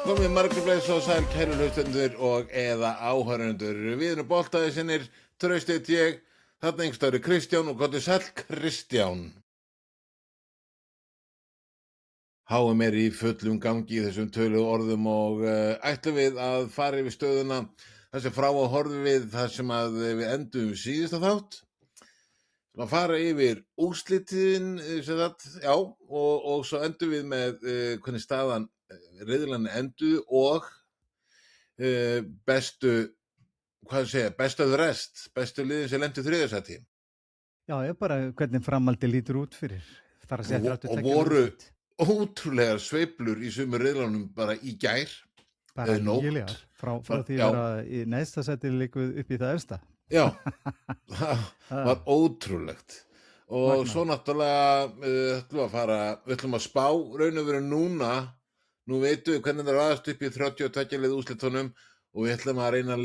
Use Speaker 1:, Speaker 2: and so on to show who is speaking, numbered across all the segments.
Speaker 1: Komið margur bless og sæl kæru hlustendur og eða áhörundur. Við erum boltaði sinnir, Traustið ég, þarna yngstöru Kristján og gott sæl Kristján. HM í fullum gangi í þessum töluðu orðum og ætlum við að fara yfir stöðuna þar sem frá að horfum við þar sem að við endum síðasta þátt. Að fara yfir úrslitin, já, og svo endum við með hvernig staðan riðlarnir enduðu og bestu of the rest, bestu liðin sem lentu þriðasæti.
Speaker 2: Já, bara hvernig framhaldi lítur út fyrir.
Speaker 1: Og voru ótrúlegar sveiflur í sumur riðlunum bara í gær.
Speaker 2: Bara nýlegar, frá því að vera í neðsta sæti líkuð upp í það efsta.
Speaker 1: Já, það var ótrúlegt. Og svo náttúrulega við ætlum að spá raun og veru núna. Nú veitum við hvernig það raðast upp í 32 lið úrslitunum og við ætlum að reyna að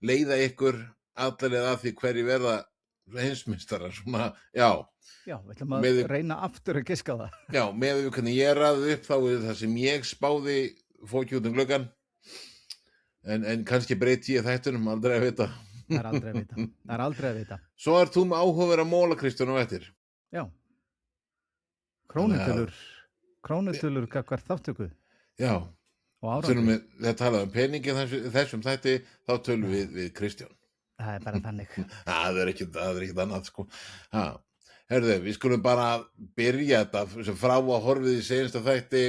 Speaker 1: leiða ykkur allarleið að því hverju verða heimsmeistarar, svona, já.
Speaker 2: Já, við ætlum að reyna aftur að giska það.
Speaker 1: Já, með við hvernig ég raði upp þá er það sem ég spáði fóki út gluggann, en kannski breyti ég þættunum, aldrei að vita.
Speaker 2: Það er aldrei að vita.
Speaker 1: Svo þú með áhugaverð að móla, Kristján, á eftir.
Speaker 2: Já. Krónutölur gagnvart þáttöku.
Speaker 1: Já.
Speaker 2: Og árangri.
Speaker 1: Það talaði peningin þessum þætti, þá tölum við Kristján.
Speaker 2: Það er bara þannig.
Speaker 1: Það er ekkert annað, sko. Herðu, við skulum bara byrja þetta sem frá að horfið í seinasta þætti.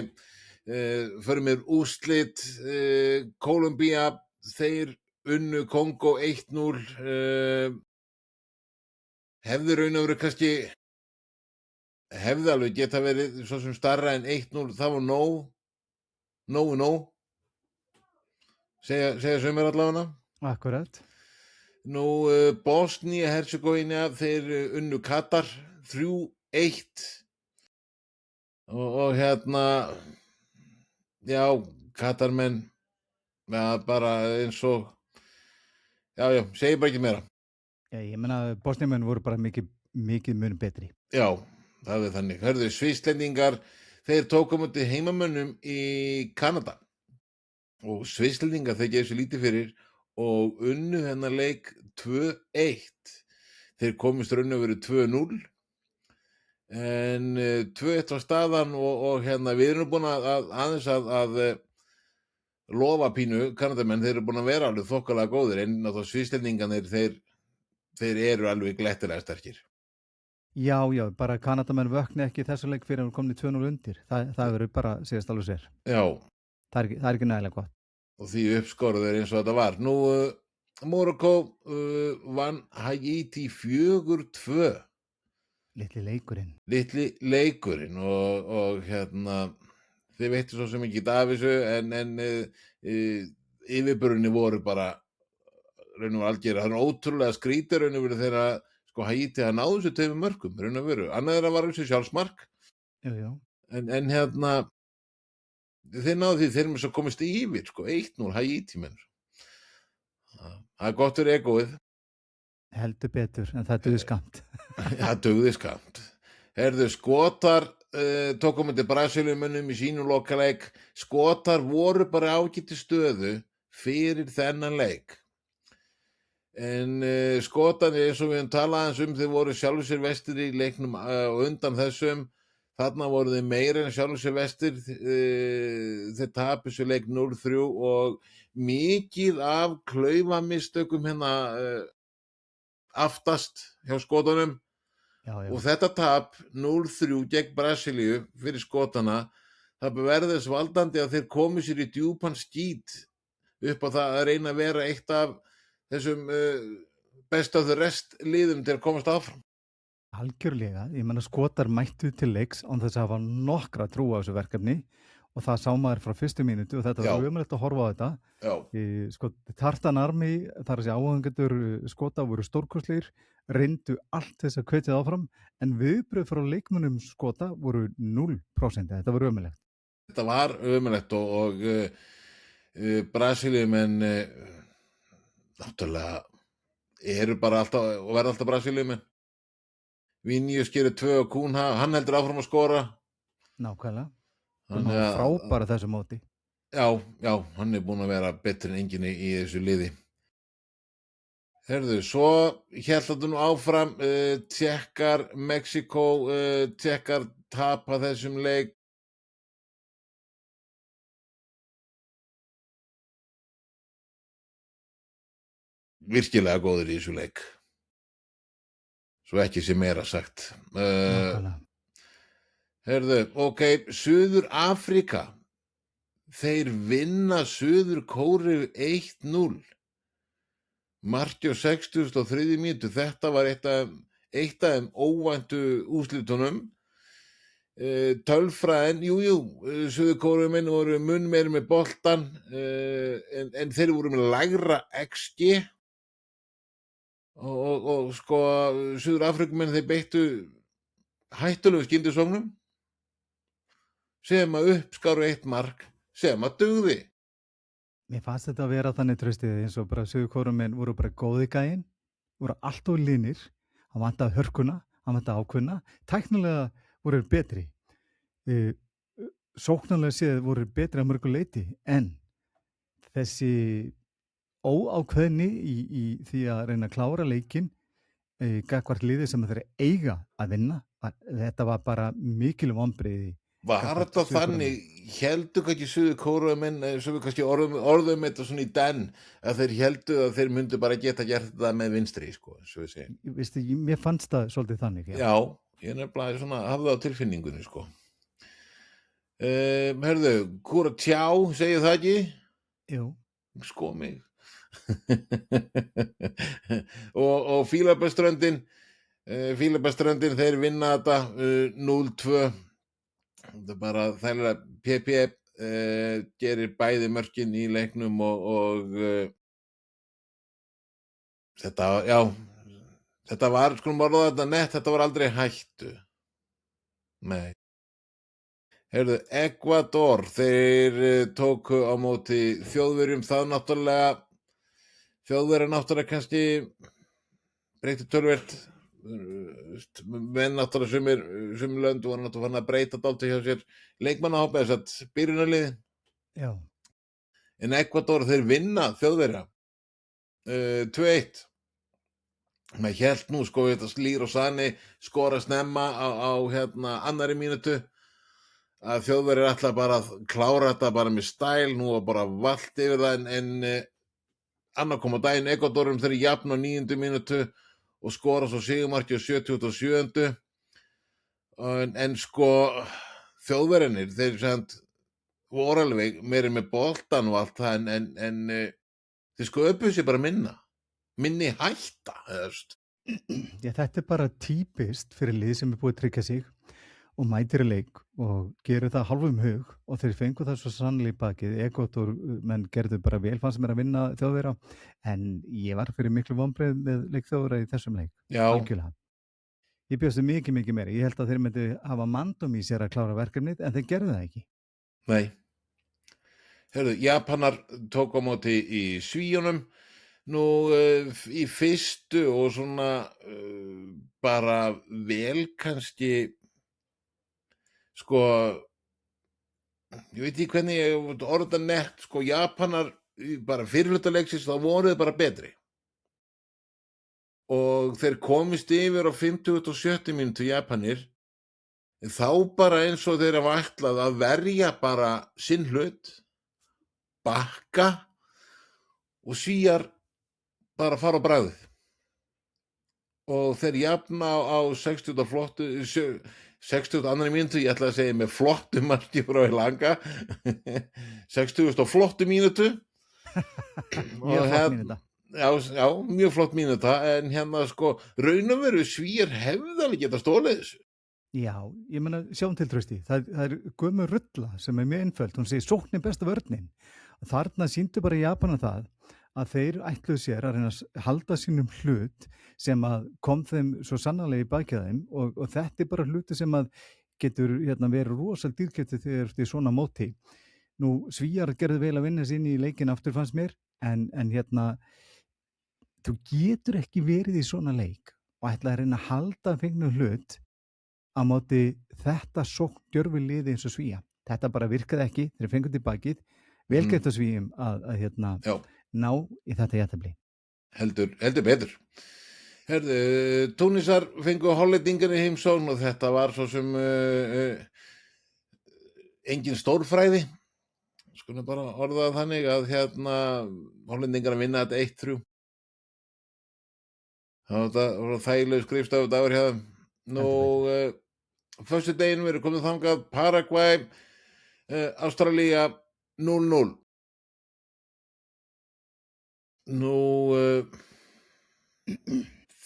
Speaker 1: Förum við úrslit, Kólumbía, þeir unnu Kongó 1-0. Hefði raun og veru kannski hefði alveg geta verið svo sem starra en 1-0, það var nóg. Segja sumir allavega.
Speaker 2: Akkurat.
Speaker 1: Nú, Bosnia-Herzegovina, þeir unnu Katar 3-1 og já, Katarmenn, ja, bara eins og, já, segi bara ekki meira.
Speaker 2: Já, ég meina Bosniamenn voru bara mikið mun betri.
Speaker 1: Já, það er þannig. Hörðu, Svisslendingar, þeir tóku á móti heimamönnum í Kanada og Svisslendingar þeir gefa sér lítið fyrir og unnu hennar leik 2-1. Þeir komist raun og veru 2-0 en 2-1 var staðan og við erum búin að aðeins að lofa pínu Kanadamenn, þeir eru búin að vera alveg þokkalega góðir en náttúrulega Svisslendingarnir þeir eru alveg glettilega sterkir.
Speaker 2: Já, bara Kanadamenn vökni ekki þessu leik fyrir að komni 2-0 undir. Það verður bara síðast alveg sér.
Speaker 1: Já.
Speaker 2: Það er ekki nægilega gott.
Speaker 1: Og því uppskoruður eins og þetta var. Nú, Morocco vann Haiti 4-2.
Speaker 2: Litli
Speaker 1: leikurinn og þið veitir svo sem ekki af þessu en yfirburðinni voru bara raun og veru algjör. Það er ótrúlega skrítið raun og veru þegar sko Haiti að náðu þessu 2 mörkum raun og veru. Annað þeirra var þessu sjálfsmark.
Speaker 2: Já.
Speaker 1: En þeir náðu því þeir með svo komist yfir sko 1-0 Haiti menn. Það er gott fyrir egóið.
Speaker 2: Heldur betur, en það dugði skamt.
Speaker 1: Það dugði skamt. Herðu, Skotar tóku á móti Brasilíumönnum í sínum lokaleik. Skotar voru bara ágæti stöðu fyrir þennan leik. En Skotarnir eins og við höfum talað aðeins þeir voru sjálfur sér vestir í leiknum og undan þessum. Þarna voru þeir meira en sjálfur sér vestir. Þeir tapu sér leik 0-3 og mikið af klaufamistökum aftast hjá Skotunum.
Speaker 2: Já.
Speaker 1: Og þetta tap 0-3 gegn Brasilíu fyrir Skotana, það verður þess valdandi að þeir komu sér í djúpan skít upp á það að reyna að vera eitt af þessum best of the rest liðum til að komast áfram.
Speaker 2: Algjörlega, ég meina Skotar mættu til leiks án þess að hafa nokkra trú á þessu verkefni og það sá maður frá fyrstu mínútu og þetta var ömurlegt að horfa á þetta.
Speaker 1: Já.
Speaker 2: Tartan Army, þar að segja áhangendur Skota voru stórkostlegir, reyndu allt þess að hvetja áfram en viðbrögð frá leikmönnum Skota voru 0%. Þetta var ömurlegt.
Speaker 1: Þetta var ömurlegt og Brasilíumenn náttúrulega eru bara alltaf og verða alltaf Brasilíumenn. Vinicius gerir 2 og Cunha, hann heldur áfram að skora.
Speaker 2: Nákvæmlega. Hann var frábær á þessu móti.
Speaker 1: Já, hann búinn að vera betri en enginn í þessu liði. Heyrðu, svo hélt þetta nú áfram, Tékkar, Mexíkó, Tékkar tapa þessum leik. Virkilega góður í þessu leik. Svo ekki sé meira sagt.
Speaker 2: Nákvæmlega.
Speaker 1: Heyrðu, ok, Suður Afríka. Þeir vinna Suður Kóreu 1-0. Marti á 63. mínútu. Þetta var eitt af þeim óvæntu úrslitunum. Tölfræðin, Suður Kóreumenn voru mun meiri með boltan, en þeir voru með lægra XG og sko Suður Afríkumenn þeir beittu hættulegu skyndisóknum sem að uppskáru 1 mark sem að dugði.
Speaker 2: Mér fannst þetta að vera þannig Traustið eins og bara Suður Kóreumenn voru bara góði gæinn, voru allt of linir, hann vantaði hörkuna, hann vantaði ákveðna, tæknilega voru þeir betri. Sóknarlega séð voru þeir betri að mörgu leyti, en þessi óákveðni í því að reyna að klára leikinn gagnvart liði sem þeir eiga að vinna, þetta var bara mikil vonbrigði.
Speaker 1: Var þetta þannig, héldu kannski Suður Kóreumenn, svo við kannski orðum þetta svona í den, að þeir héldu að þeir myndu bara geta gert þetta með vinstri, sko, svo við segjum.
Speaker 2: Vistu, mér fannst það svolítið þannig.
Speaker 1: Já, ég nefnilega svona hafði það á tilfinningunni, sko. Hörðu, Kúratjá, segir það ekki?
Speaker 2: Jú.
Speaker 1: Sko mig. og Fílabeströndin, þeir vinna þetta 0-2. Þetta bara þærlega PP gerir bæði mörkin í leiknum og þetta var, skulum orða þetta nett, þetta var aldrei hættu. Nei. Heyrðu, Ekvador, þeir tóku á móti Þjóðverjum, það Þjóðverjar kannski breytti töluvert, menn náttúrulega sumir lönd voru náttúrulega fann að breyta dálítið hjá sér leikmannahópi, þess að byrjunarliði.
Speaker 2: Já.
Speaker 1: En Ekvador, þeir vinna Þjóðverja 2-1. Maður hélt nú, sko, þetta Slír og Sani skora snemma á annari mínútu, að Þjóðverjar ætla bara að klára þetta bara með stæl, nú var bara valt yfir það, en annar kom á daginn, Ekvadorum þeir jafn á 9. mínútu og skora svo sigurmarki á 77. En sko Þjóðverjarnir, þeir voru alveg meiri með boltan og allt það, en þeir sköpuðu sér bara minni hætta.
Speaker 2: Já, þetta bara típist fyrir lið sem búið að tryggja sig og mætir í leik og gerir það hálfum hug og þeir fengu það svo sannlega í bakið. Ekvador menn gerðu bara vel, fannst mér að vinna Þjóðverja, en ég var fyrir miklu vonbrigði með leik Þjóðverja í þessum leik.
Speaker 1: Já.
Speaker 2: Algjörlega. Ég bjóstu mikið meira. Ég held að þeir myndi hafa mandum í sér að klára verkefnið, en þeir gerðu það ekki.
Speaker 1: Nei. Hörðu, Japanar tók á móti í Svíunum nú í fyrstu og svona bara vel kannski, sko, ég veit ekki hvernig ég orða nett, sko, Japanar bara fyrirhluta leiksins, þá voru þeir bara betri. Og þeir komist yfir á 57. mínútu Japanir, þá bara eins og þeir hafa ætlað að verja bara sinn hlut, bakka og Svíar bara fara á bragðið. Og þeir jafna á 62. mínútu, ég ætla að segja með flottu marki frá Elanga, 60. flottu mínútu.
Speaker 2: Mjög flott mínúta.
Speaker 1: Já, mjög flott mínúta, en sko, raun og veru Svíar hefði alveg getað stólið þessu.
Speaker 2: Já, ég meina, sjáum til Trausti, það Guðmur Rulla sem mjög einföld, hún segir sóknin besta vörnin. Þarna sýndu bara Japana það að þeir ætluðu sér að reyna að halda sínum hlut sem að kom þeim svo sannarlega í bakið þeim og þetta bara hluti sem að getur verið rosal dýrkeypti þegar þetta svona móti. Nú, Svíar gerðu vel að vinna sér inn í leikin aftur fannst mér, en þú getur ekki verið í svona leik og ætla að reyna að halda fengnum hlut á móti þetta sókndjörfi liði eins og Svía. Þetta bara virkaði ekki, þeir fengu til bakið, vel gert á Svíum að
Speaker 1: Já,
Speaker 2: ná í þetta jafntefli.
Speaker 1: heldur betur. Herðu, Túnisar fengu Hollendingar í heimsókn og þetta var svo sem engin stórfræði. Skulum bara orða það þannig að Hollendingar vinna þetta 1-3. Það var þægileg skrifstofu dagur hjá þeim. Nú, föstudaginn verður komið þangað Paraguay, Ástralía 0-0. Nú,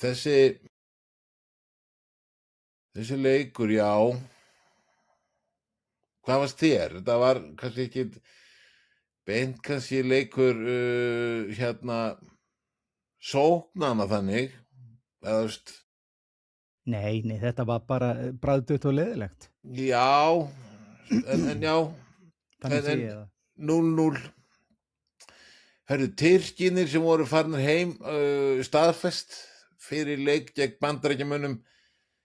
Speaker 1: þessi leikur, já, hvað varst þér? Þetta var kannski ekki beint kannski leikur sóknana þannig, eða þú veist.
Speaker 2: Nei, þetta var bara bragðdautt og leiðilegt.
Speaker 1: Já, en já,
Speaker 2: Þannig sé ég það.
Speaker 1: 0-0. Hörðu, Tyrkirnir sem voru farnir heim staðfest fyrir leik gegn Bandaríkjamönnum.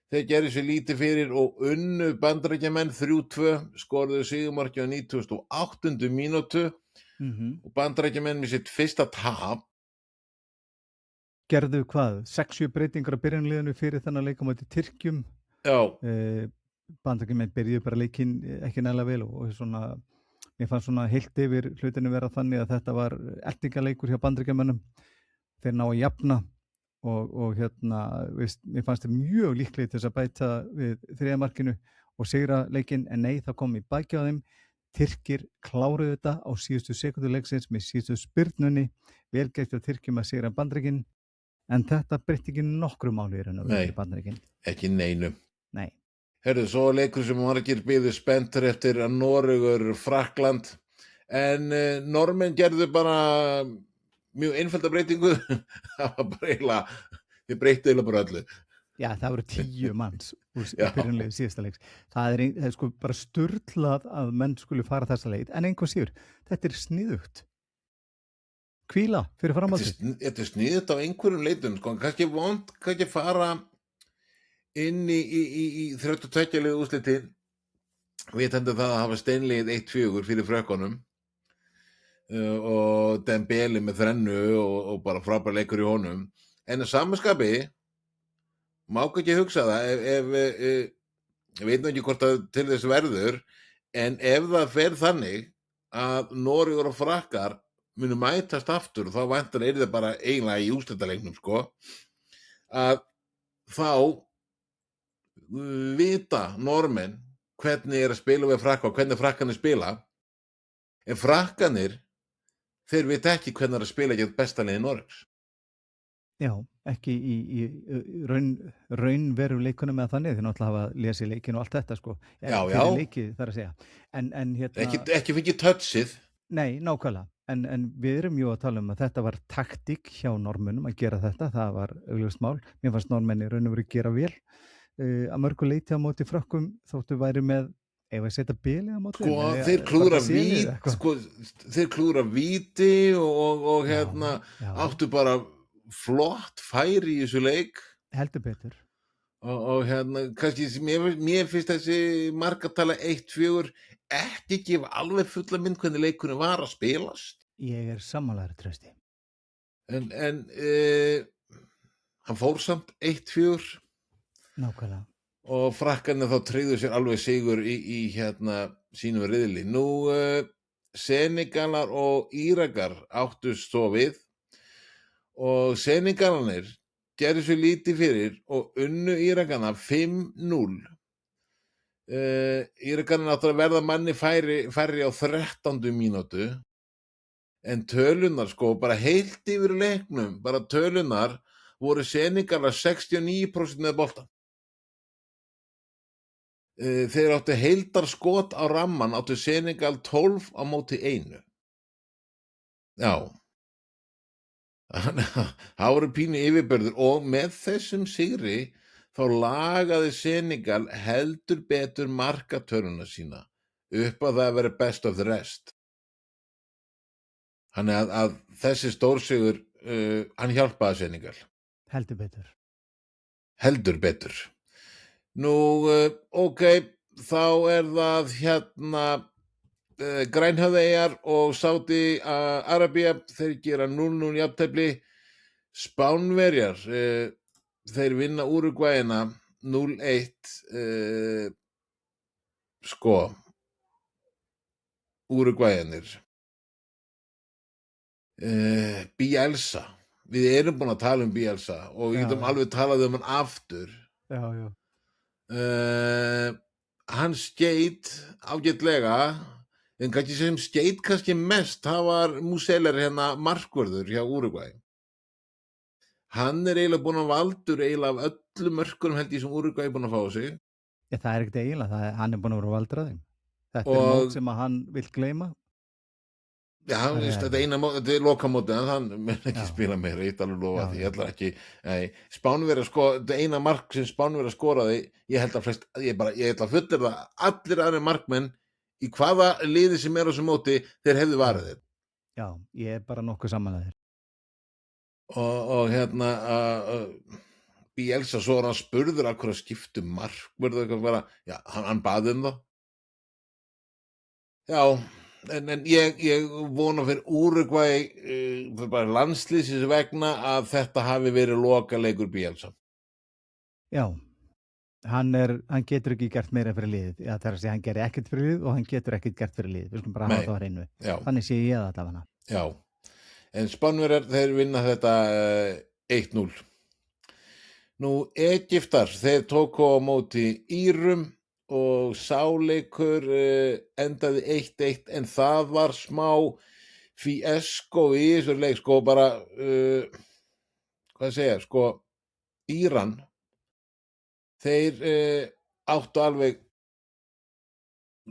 Speaker 1: Þeir gerðu sér lítið fyrir og unnu Bandaríkjamenn 3-2, skoruðu sigurmarki á 98. mínútu og Bandaríkjamenn með sitt fyrsta tap.
Speaker 2: Gerðu hvað? 6-7 breytingar á byrjanliðinu fyrir þennan leik á móti Tyrkjum.
Speaker 1: Já,
Speaker 2: Bandaríkjamenn byrjuðu bara leikinn ekki nægilega vel og svona, mér fannst svona heilt yfir hlutinu vera þannig að þetta var eltingaleikur hjá Bandaríkjamönnum. Þeir ná að jafna og mér fannst þeir mjög líklegir til þess að bæta við þriðja markinu og sigra leikinn, en nei, það kom í baki á þeim. Tyrkir kláruðu þetta á síðustu sekundu leiksins með síðustu spyrnunni, vel gert hjá Tyrkjum að sigra Bandaríkin, en þetta breytti ekki nokkru máli í raun og veru Bandaríkin.
Speaker 1: ekki neinu.
Speaker 2: Nei.
Speaker 1: Herðu, svo leikur sem margir biðu spenntir eftir að Noregur, Frakkland, en Normenn gerðu bara mjög einfælda breytingu. Það var bara eiginlega, þið breyttu eiginlega bara öllu.
Speaker 2: Já, það voru 10 manns úr byrjunlegu síðasta leiks. Það er sko bara sturlað að menn skuli fara þessa leið, en einhver síður, þetta er sniðugt. Hvíla fyrir framhaldið.
Speaker 1: Þetta er sniðugt á einhverjum leitum, sko, kannski vont, kannski fara inn í 32 liða úrslitin, vitandi það að hafa steinlegið 1-4 fyrir frökkunum og Dembele með 3 og bara frábær leikur í honum, en að samanskapi má ekki hugsa það ef ég veit nú ekki hvort það til þess verður, en ef það fer þannig að Noregur og Frakkar munu mætast aftur, þá væntar það bara eiginlega í úrslitaleiknum, sko, að þá vita Normenn hvernig að spila við Frakka og hvernig Frakkanir spila, en Frakkanir þeir vita ekki hvernig að spila gegn besta liði Noregs.
Speaker 2: Já, ekki í raunveruleikunum með þannig, þeir náttúrulega hafa lesið leikinn og allt þetta, sko.
Speaker 1: Já.
Speaker 2: Leikið, þar að segja. En
Speaker 1: Ekki fengið touchið.
Speaker 2: Nei, nákvæmlega. En við erum jú að tala að þetta var taktík hjá Normunum að gera þetta, það var augljóst mál. Mér fannst Normenni raun og veru gera vel. Að mörgu leyti á móti Frökkum þóttu væri með, ef að setja bilið á móti.
Speaker 1: Sko, þeir klúra víti og áttu bara flott færi í þessu leik.
Speaker 2: Heldur betur.
Speaker 1: Og kannski mér finnst þessi markatala 1-4 ekki gefa alveg fulla mynd hvernig leikurinn var að spilast.
Speaker 2: Ég er sammálaður, Trausti.
Speaker 1: En hann fór samt 1-4.
Speaker 2: Nákvæmlega.
Speaker 1: Og Frakkarnir þá tryggðu sér alveg sigur í sínum riðli. Nú, Senegalar og Írakar áttu svo við og Senegalarnir gerðu sér lítið fyrir og unnu Írakana 5-0. Írakarnir áttu að verða manni færri á 13. mínútu, en tölunar, sko, bara heilt yfir leiknum, bara tölunar voru Senegalar 69% með boltann. Þeir áttu heildarskot á ramman, áttu Senegal 12 á móti 1. Já. Það voru pínu yfirbörður og með þessum sigri þá lagaði Senegal heldur betur markatöluna sína upp að það veri best of the rest. Þannig að þessi stórsigur, hann hjálpaði Senegal.
Speaker 2: Heldur betur.
Speaker 1: Heldur betur. Nú, ok, þá er það Grænhöfðaeyjar og Sádi Arabía, þeir gera 0-0 jafntefli. Spánverjar, þeir vinna Úrúgvæina 0-1. Sko, Úrúgvæjanir. Bielsa. Við erum búin að tala Bielsa og við getum alveg talað hann aftur.
Speaker 2: Já.
Speaker 1: Hann skeyt ágætlega, en kannski sem skeyt kannski mest, það var Museler markvörður hjá Úrúgvæ. Hann eiginlega búin að valdur eiginlega af öllum mörkunum held ég sem Úrúgvæ búin að fá á sig.
Speaker 2: Það ekkert eiginlega, hann búin að vera valdrað þeim. Þetta mót sem að hann vill gleyma.
Speaker 1: Já, þetta lokamótið, en hann mun ekki spila meira, ég alveg lofa því, ég ætla ekki, Spánverjar þetta eina mark sem Spánverjar skoraði, ég held að ég ætla að fullyrða allir aðrir markmenn í hvaða liði sem á þessu móti, þeir hefðu varið þeir.
Speaker 2: Já, ég bara nokkuð samanlega þér.
Speaker 1: Og Bielsa, svo hann spurður af hverju skiptu markvörð eitthvað bara, já, hann baði það. Já, en ég vona fyrir Úrúgvæ, fyrir bara landslýsins vegna að þetta hafi verið lokaleikur Bielsa.
Speaker 2: Já, hann getur ekki gert meira fyrir liðið. Það er að segja, hann gerir ekkert fyrir liðið og hann getur ekkert gert fyrir liðið. Við skulum bara hafa það á hreinu. Þannig sé ég það allavega.
Speaker 1: Já, en Spánverjar, þeir vinna þetta 1-0. Nú, Egyptar, þeir tóku á móti Írum og sáleikur endaði 1-1, en það var smá fíesko í þessu leik, sko, bara hvað segja, sko, Íran, þeir áttu alveg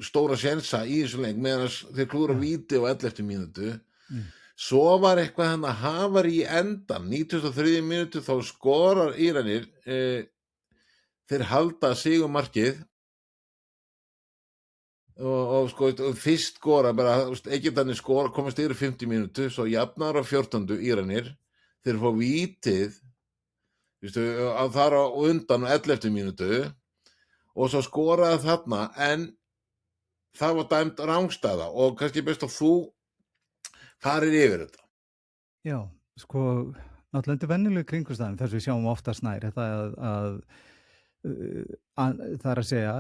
Speaker 1: stóra sénsa í þessu leik meðan þeir klúra víti á 11. mínútu. Svo var eitthvað hann að hafa í endan 93. mínútu, þá skorar Íranir, þeir halda sigumarkið og sko, fyrst skora bara, Egyptarnir skora, komast yfir 50 mínútu, svo jafnar á 14. Íranir, þeir fá vítið þar á undan á 11. mínútu og svo skoraði þarna, en það var dæmt rangstæða og kannski best að þú farir yfir þetta.
Speaker 2: Já, sko, náttúrulega undir venjulegu kringumstæðum, þess við sjáum oftast nær, þetta það er að segja,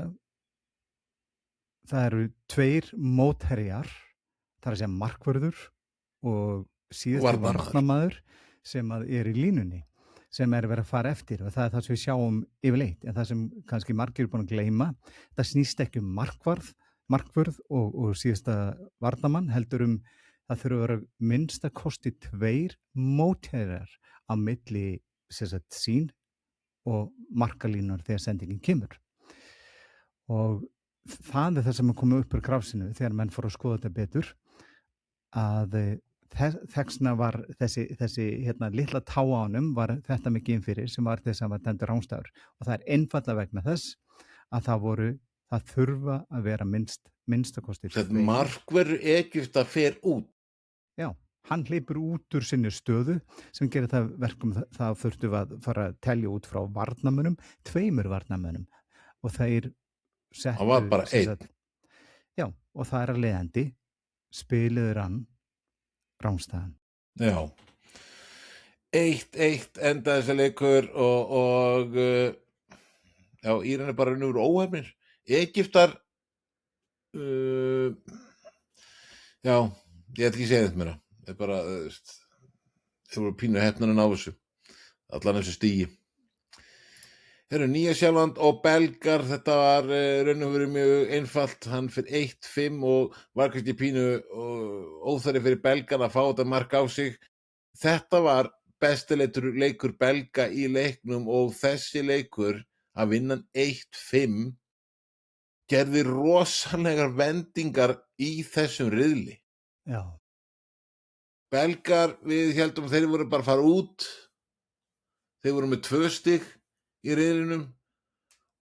Speaker 2: það eru 2 mótherjar, það er að segja markvörður og síðasti varnarmaður sem er í línunni, sem verið að fara eftir, og það er það sem við sjáum yfirleitt, en það sem kannski margir eru búin að gleyma, það snýst ekki markvörð og síðasta varnarmann, heldur það þurfa að vera minnsta kosti 2 mótherjar á milli sín og markalínunar þegar sendingin kemur. Og það er það sem komið upp úr grafsinu þegar menn fór að skoða þetta betur, að þessna var þessi litla tá á honum var þetta mikið fyrir sem var þess að var dæmdur rangstæður, og það er einfaldlega vegna þess að það þurfa að vera minnstakosti.
Speaker 1: Þetta markvörður Egypta fer út.
Speaker 2: Já, hann hleypur út úr sinni stöðu sem gerir það verkum það þurftu að fara að telja út frá varnarmönnum, 2 varnarmönnum, og þeir settu,
Speaker 1: það var bara 1.
Speaker 2: Já, og það er að leiðandi spiluður hann rangstæðan.
Speaker 1: Já, 1-1 endaði þessi leikur og já, Íran bara raun og veru óhefnir. Egyptar já, ég ætla ekki að segja þetta meira, það er bara þeir voru pínu hefnar en á þessu allan þessu stigi. Nýja-Sjáland og belgar, þetta var raun og veru mjög einfalt, hann fyrir 1-5 og var kannski pínu óþarfi fyrir belgan að fá þetta mark á sig. Þetta var besti leikur belga í leiknum og þessi leikur að vinna 1-5 gerði rosalegar vendingar í þessum riðli.
Speaker 2: Já.
Speaker 1: Belgar, við heldum þeir voru bara að fara út, þeir voru með 2 stig í riðlinum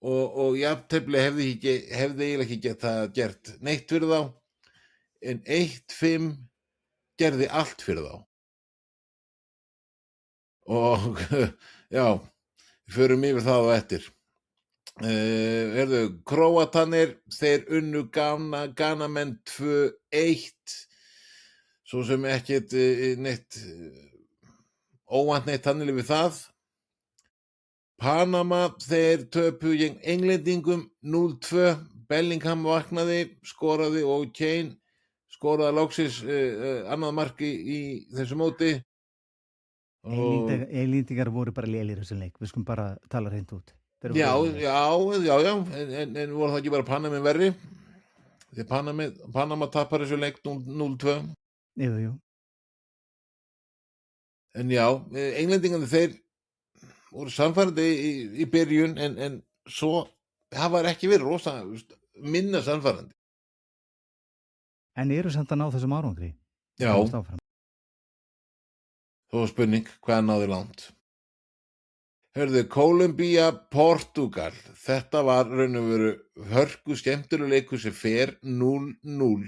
Speaker 1: og jafntefli hefði eiginlega ekki gert neitt fyrir þá, en 1-5 gerði allt fyrir þá. Og já, við förum yfir það á eftir. Króatanir, þeir unnu Ganamenn 2-1, svo sem ekkert neitt óvænt neitt þannig við það. Panama, þeir töpu gegn Englendingum 0-2, Bellingham vaknaði, skoraði og Kane skoraði loksins annað marki í þessu móti.
Speaker 2: Englendingar voru bara lélir þessum leik, við skulum bara tala hreint út.
Speaker 1: Já, en voru það ekki bara Panama verri? Því Panama tapar þessu leik 0-2.
Speaker 2: Jú.
Speaker 1: En já, Englendingarnir þeir voru sannfærandi í byrjun en svo það var ekki verið rosa minna sannfærandi.
Speaker 2: En eru samt að ná þessum árangri?
Speaker 1: Já. Þó spurning, hvað náði langt? Kólumbía, Portúgal. Þetta var raun og veru hörku skemmtilegur leikur sem fer 0-0.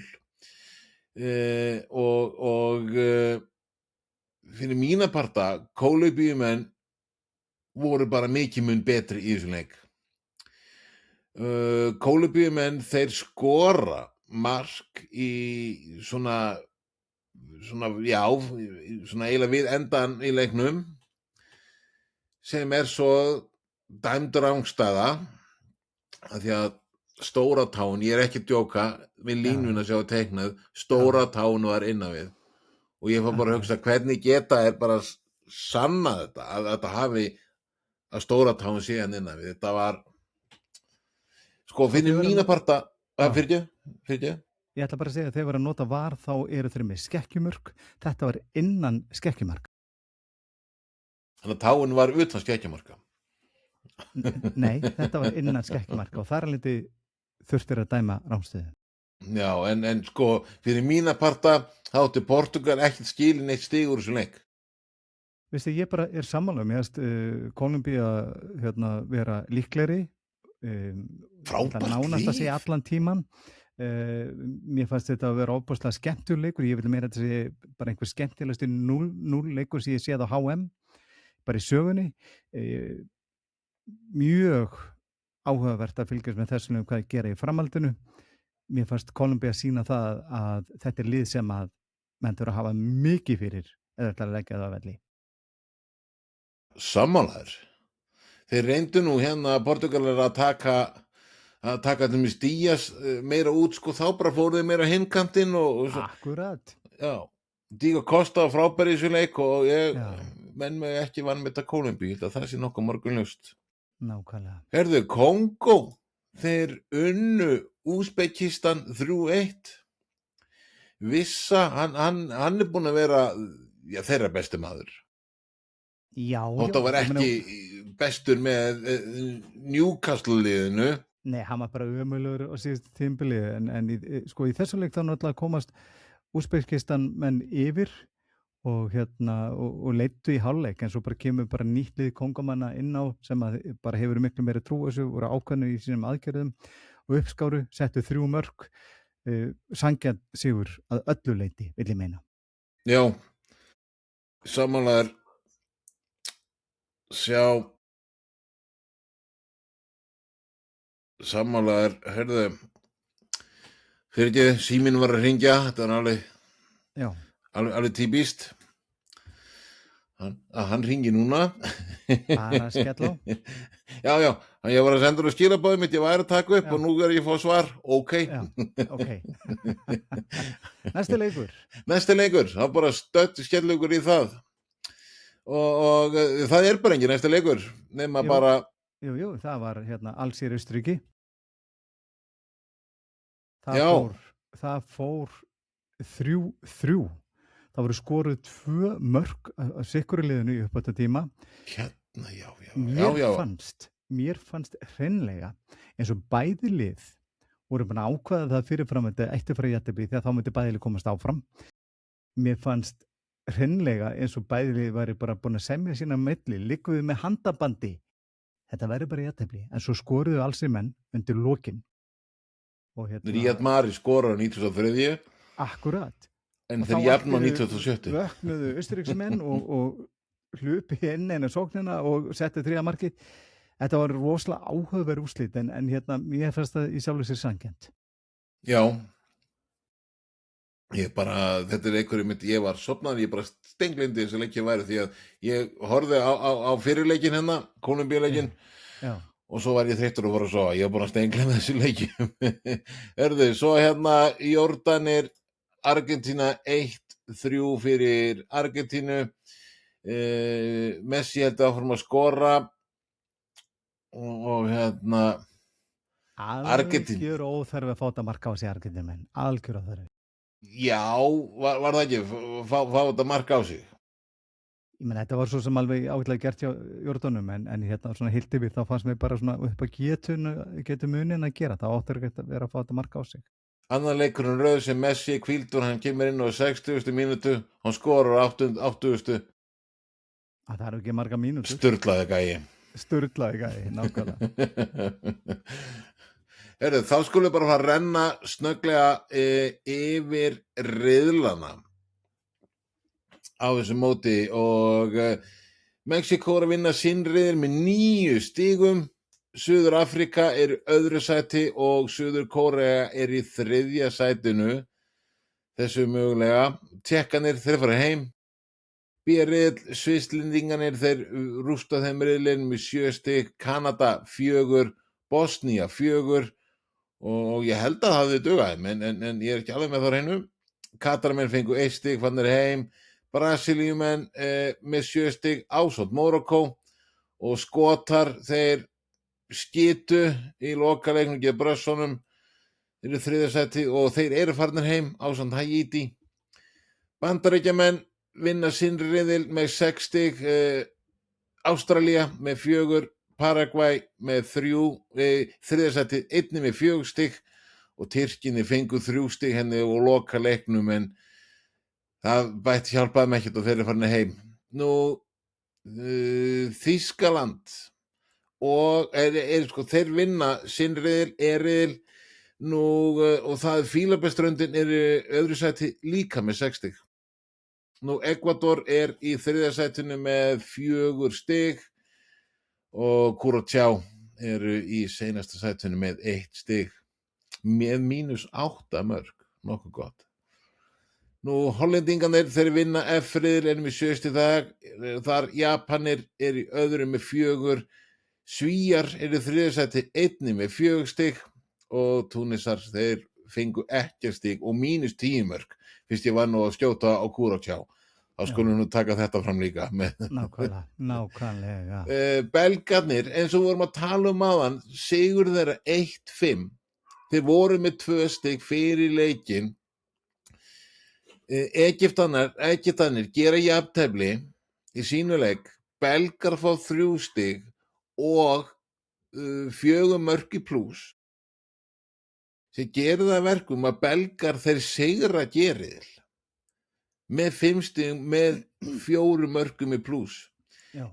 Speaker 1: Og fyrir mína parta, Kólumbíumenn voru bara mikið mun betri í þessum leik. Kólumbíumenn, þeir skora mark í svona eiginlega við endan í leiknum sem svo dæmd rangstæða af því að stóra tán, ég ekki að djóka við línuna sem var teiknað, stóra tán var innan við og ég fór bara að hugsa hvernig geta bara sanna þetta að þetta hafi að stóra tán sé hann innan við. Þetta var fyrir mína parta fyrir.
Speaker 2: Ég ætla bara að segja að þegar þeir voru að nota VAR þá eru þeir með skekkjumörk. Þetta var innan skekkjumarka.
Speaker 1: Þannig að táin var utan skekkjumarka.
Speaker 2: Nei, þetta var innan skekkjumarka og þar alveg þurftir að dæma rángstöðu.
Speaker 1: Já, en fyrir mína parta þá átti Portúgal ekkert skilin eitt stig úr þessu leik.
Speaker 2: Veistu, ég bara sammála mér Kólumbía vera líklegri.
Speaker 1: Frábært
Speaker 2: nánast að segja allan tíman. Mér fannst þetta að vera ofboðslega skemmtur leikur, ég vil meira að þetta sé bara einhver skemmtilegasti 0-0 leikur sem ég séð á HM bara í sögunni. Mjög áhugavert að fylgjast með þessum hvað gera í framhaldinu. Mér fannst Kólumbía sýna það að þetta lið sem að menn þurfa að hafa mikið fyrir eða ætla að leggja það á velli.
Speaker 1: Sammálaður. Þeir reyndu nú Portúgalar að taka til mig Díaz meira út, þá bara fóruði meira hinkantinn og
Speaker 2: Akkurat.
Speaker 1: Já, Diego Costa frábæri í þessu leik og menn mig ekki vann með þetta Kólumbíu, það sé nokkuð morgunljóst.
Speaker 2: Nákvæmlega.
Speaker 1: Kongó, þeir unnu Úsbekistan 3-1. Vissa, hann búinn að vera þeirra besti maður.
Speaker 2: Já.
Speaker 1: Þetta var ekki bestur með Newcastle-liðinu.
Speaker 2: Nei, hann var bara ömurlegur á síðustu tímabili en í þessu leik þá náttúrulega komast Úsbekistan menn yfir og leiddu í hálfleik en svo bara kemur bara nýtt lið Kongómanna inn á sem að bara hefur miklu meira trú þessu, voru ákveðnir í sínum aðgerðum og uppskáru, settu 3 mörk sanngjarn sigur að öllu leyti, vil ég meina.
Speaker 1: Já, sammálaður. Sammálaður, heyrðu, fyrir ekki, síminn var að hringja, þetta var alveg típist. Hann hringi núna.
Speaker 2: Bara skell á.
Speaker 1: Já, ég var að senda úr skilaboðið mitt, ég væri að taka upp og nú er ég að fá svar, ok. Næsti leikur, þá bara stödd skellaugur í það. Og það er bara engin næsta leikur nema bara
Speaker 2: Jú, það var Alsír Austurríki. Það fór 3-3. Það voru skoruð 2 mörk að sikkur liðinu í uppbótartíma. Mér fannst hreinlega eins og bæði lið voru búin að ákveða það fyrirfram þetta ætti frá jafntefli því að þá myndi bæði lið komast áfram. Mér fannst hreinlega eins og bæði lið væri bara búin að semja sína milli, ligguðu með handabandi. Þetta væri bara jafntefli, en svo skoruðu Alsír menn undir lokin.
Speaker 1: Riyad Mahrez skorar á 93.
Speaker 2: Akkurat.
Speaker 1: En þeir jafn á 97.
Speaker 2: Vöknuðu Austurríkismenn og hlupi inn eina sóknina og setti 3. markið. þetta var rosalega áhugaverð úrslit en hérna, mér fannst það í sjálfu sér sanngjarnt.
Speaker 1: Já, þetta er einhverju mynd, ég var sofnaður, ég bara stenglindi þessi leikja væri því að ég horfði á fyrirleikin hérna, Kólumbíuleikin,
Speaker 2: Já,
Speaker 1: og svo var ég þreyttur að fara að sofa, ég var búin að stengla þessi leikjum. Hörðu, svo hérna Jordanir, Argentína 1-3 fyrir Argentínu, Messi heldur áfram að skora og hérna Argentín.
Speaker 2: algjör óþarfi að fá þetta marka á sig Argentínumenn, algjör óþarfi.
Speaker 1: Já, var það ekki, fá þetta mark á sig?
Speaker 2: Ég meina, þetta var svo sem alveg ágætlega gert hjá Jordunum en hérna svona hildi við þá fannst mér bara svona upp að getu munin að gera, það áttur ekki að vera að fá þetta marka á sig.
Speaker 1: Annar leikurinn röð sem Messi hvíldur, hann kemur inn á 60. mínútu, hann skorar á 80.
Speaker 2: Það eru ekki marga mínútur.
Speaker 1: Sturlaði gæi,
Speaker 2: nákvæmlega.
Speaker 1: Heyrðu, þá skulum við bara fara að renna snögglega yfir riðlana á þessu móti og Mexíkó er að vinna sinn riðil með 9 stigum, Suður Afrika er í öðru sæti og Suður Kórea er í 3. sætinu, þessu mögulega. Tékkanir þeir fara heim, B-riðill, Svisslendingarnir þeir rústa þeim riðlinn með 7 stig, Kanada 4, Bosnía 4 og ég held að það hafði dugað, en ég er ekki alveg með það hreinu. Katarmenn fengu 1 stig, fannir heim, Brasilíumenn með 7 stig ásamt Mórókó og Skotar þeir skitu í lokaleiknum gegn Brössunum, þeir eru 3. sæti og þeir eru farnir heim ásamt Haítí. Bandaríkjamenn vinna sinn riðil með 6 stig, Ástralía með 4, Paraguay með 3, 3. sæti einnig með 4 stig og Tyrkinni fengu 3 stig henni og lokaleiknum en það bætti hjálpaði með ekkert og þeir eru farnir heim. Nú, Þýskaland og sko, þeir vinna sinn riðil nú og það Fílabeinsströndin eru öðru sæti líka með 6 stig. Nú, Ekvador er í 3. sætinu með 4 stig og Kúrútsjá eru í seinasta sætinu með 1 stig með -8 mörk, nokkuð gott. Nú, Hollendingarnir þeir vinna F-riðil með 7 stig þar, Japanir er í öðru með 4, Svíar eru í 3. sæti einnig með 4 stig og Túnisar þeir fengu ekkert stig og -10 mörk, fyrst ég var nú að skjóta á Kúrútsjá. Þá skulum nú taka þetta fram líka.
Speaker 2: Nákvæmlega.
Speaker 1: Belgarnir, eins og vorum að tala áðan, sigur þeirra 1-5. Þeir voru með 2 stig fyrir leikinn. Egyptanir gera jafntefli í sínu leik, Belgar fá 3 stig og 4 mörk í plús. Sem gerir það verkum að Belgar þeir sigra geriðil með 5 stig með 4 mörkum í plús.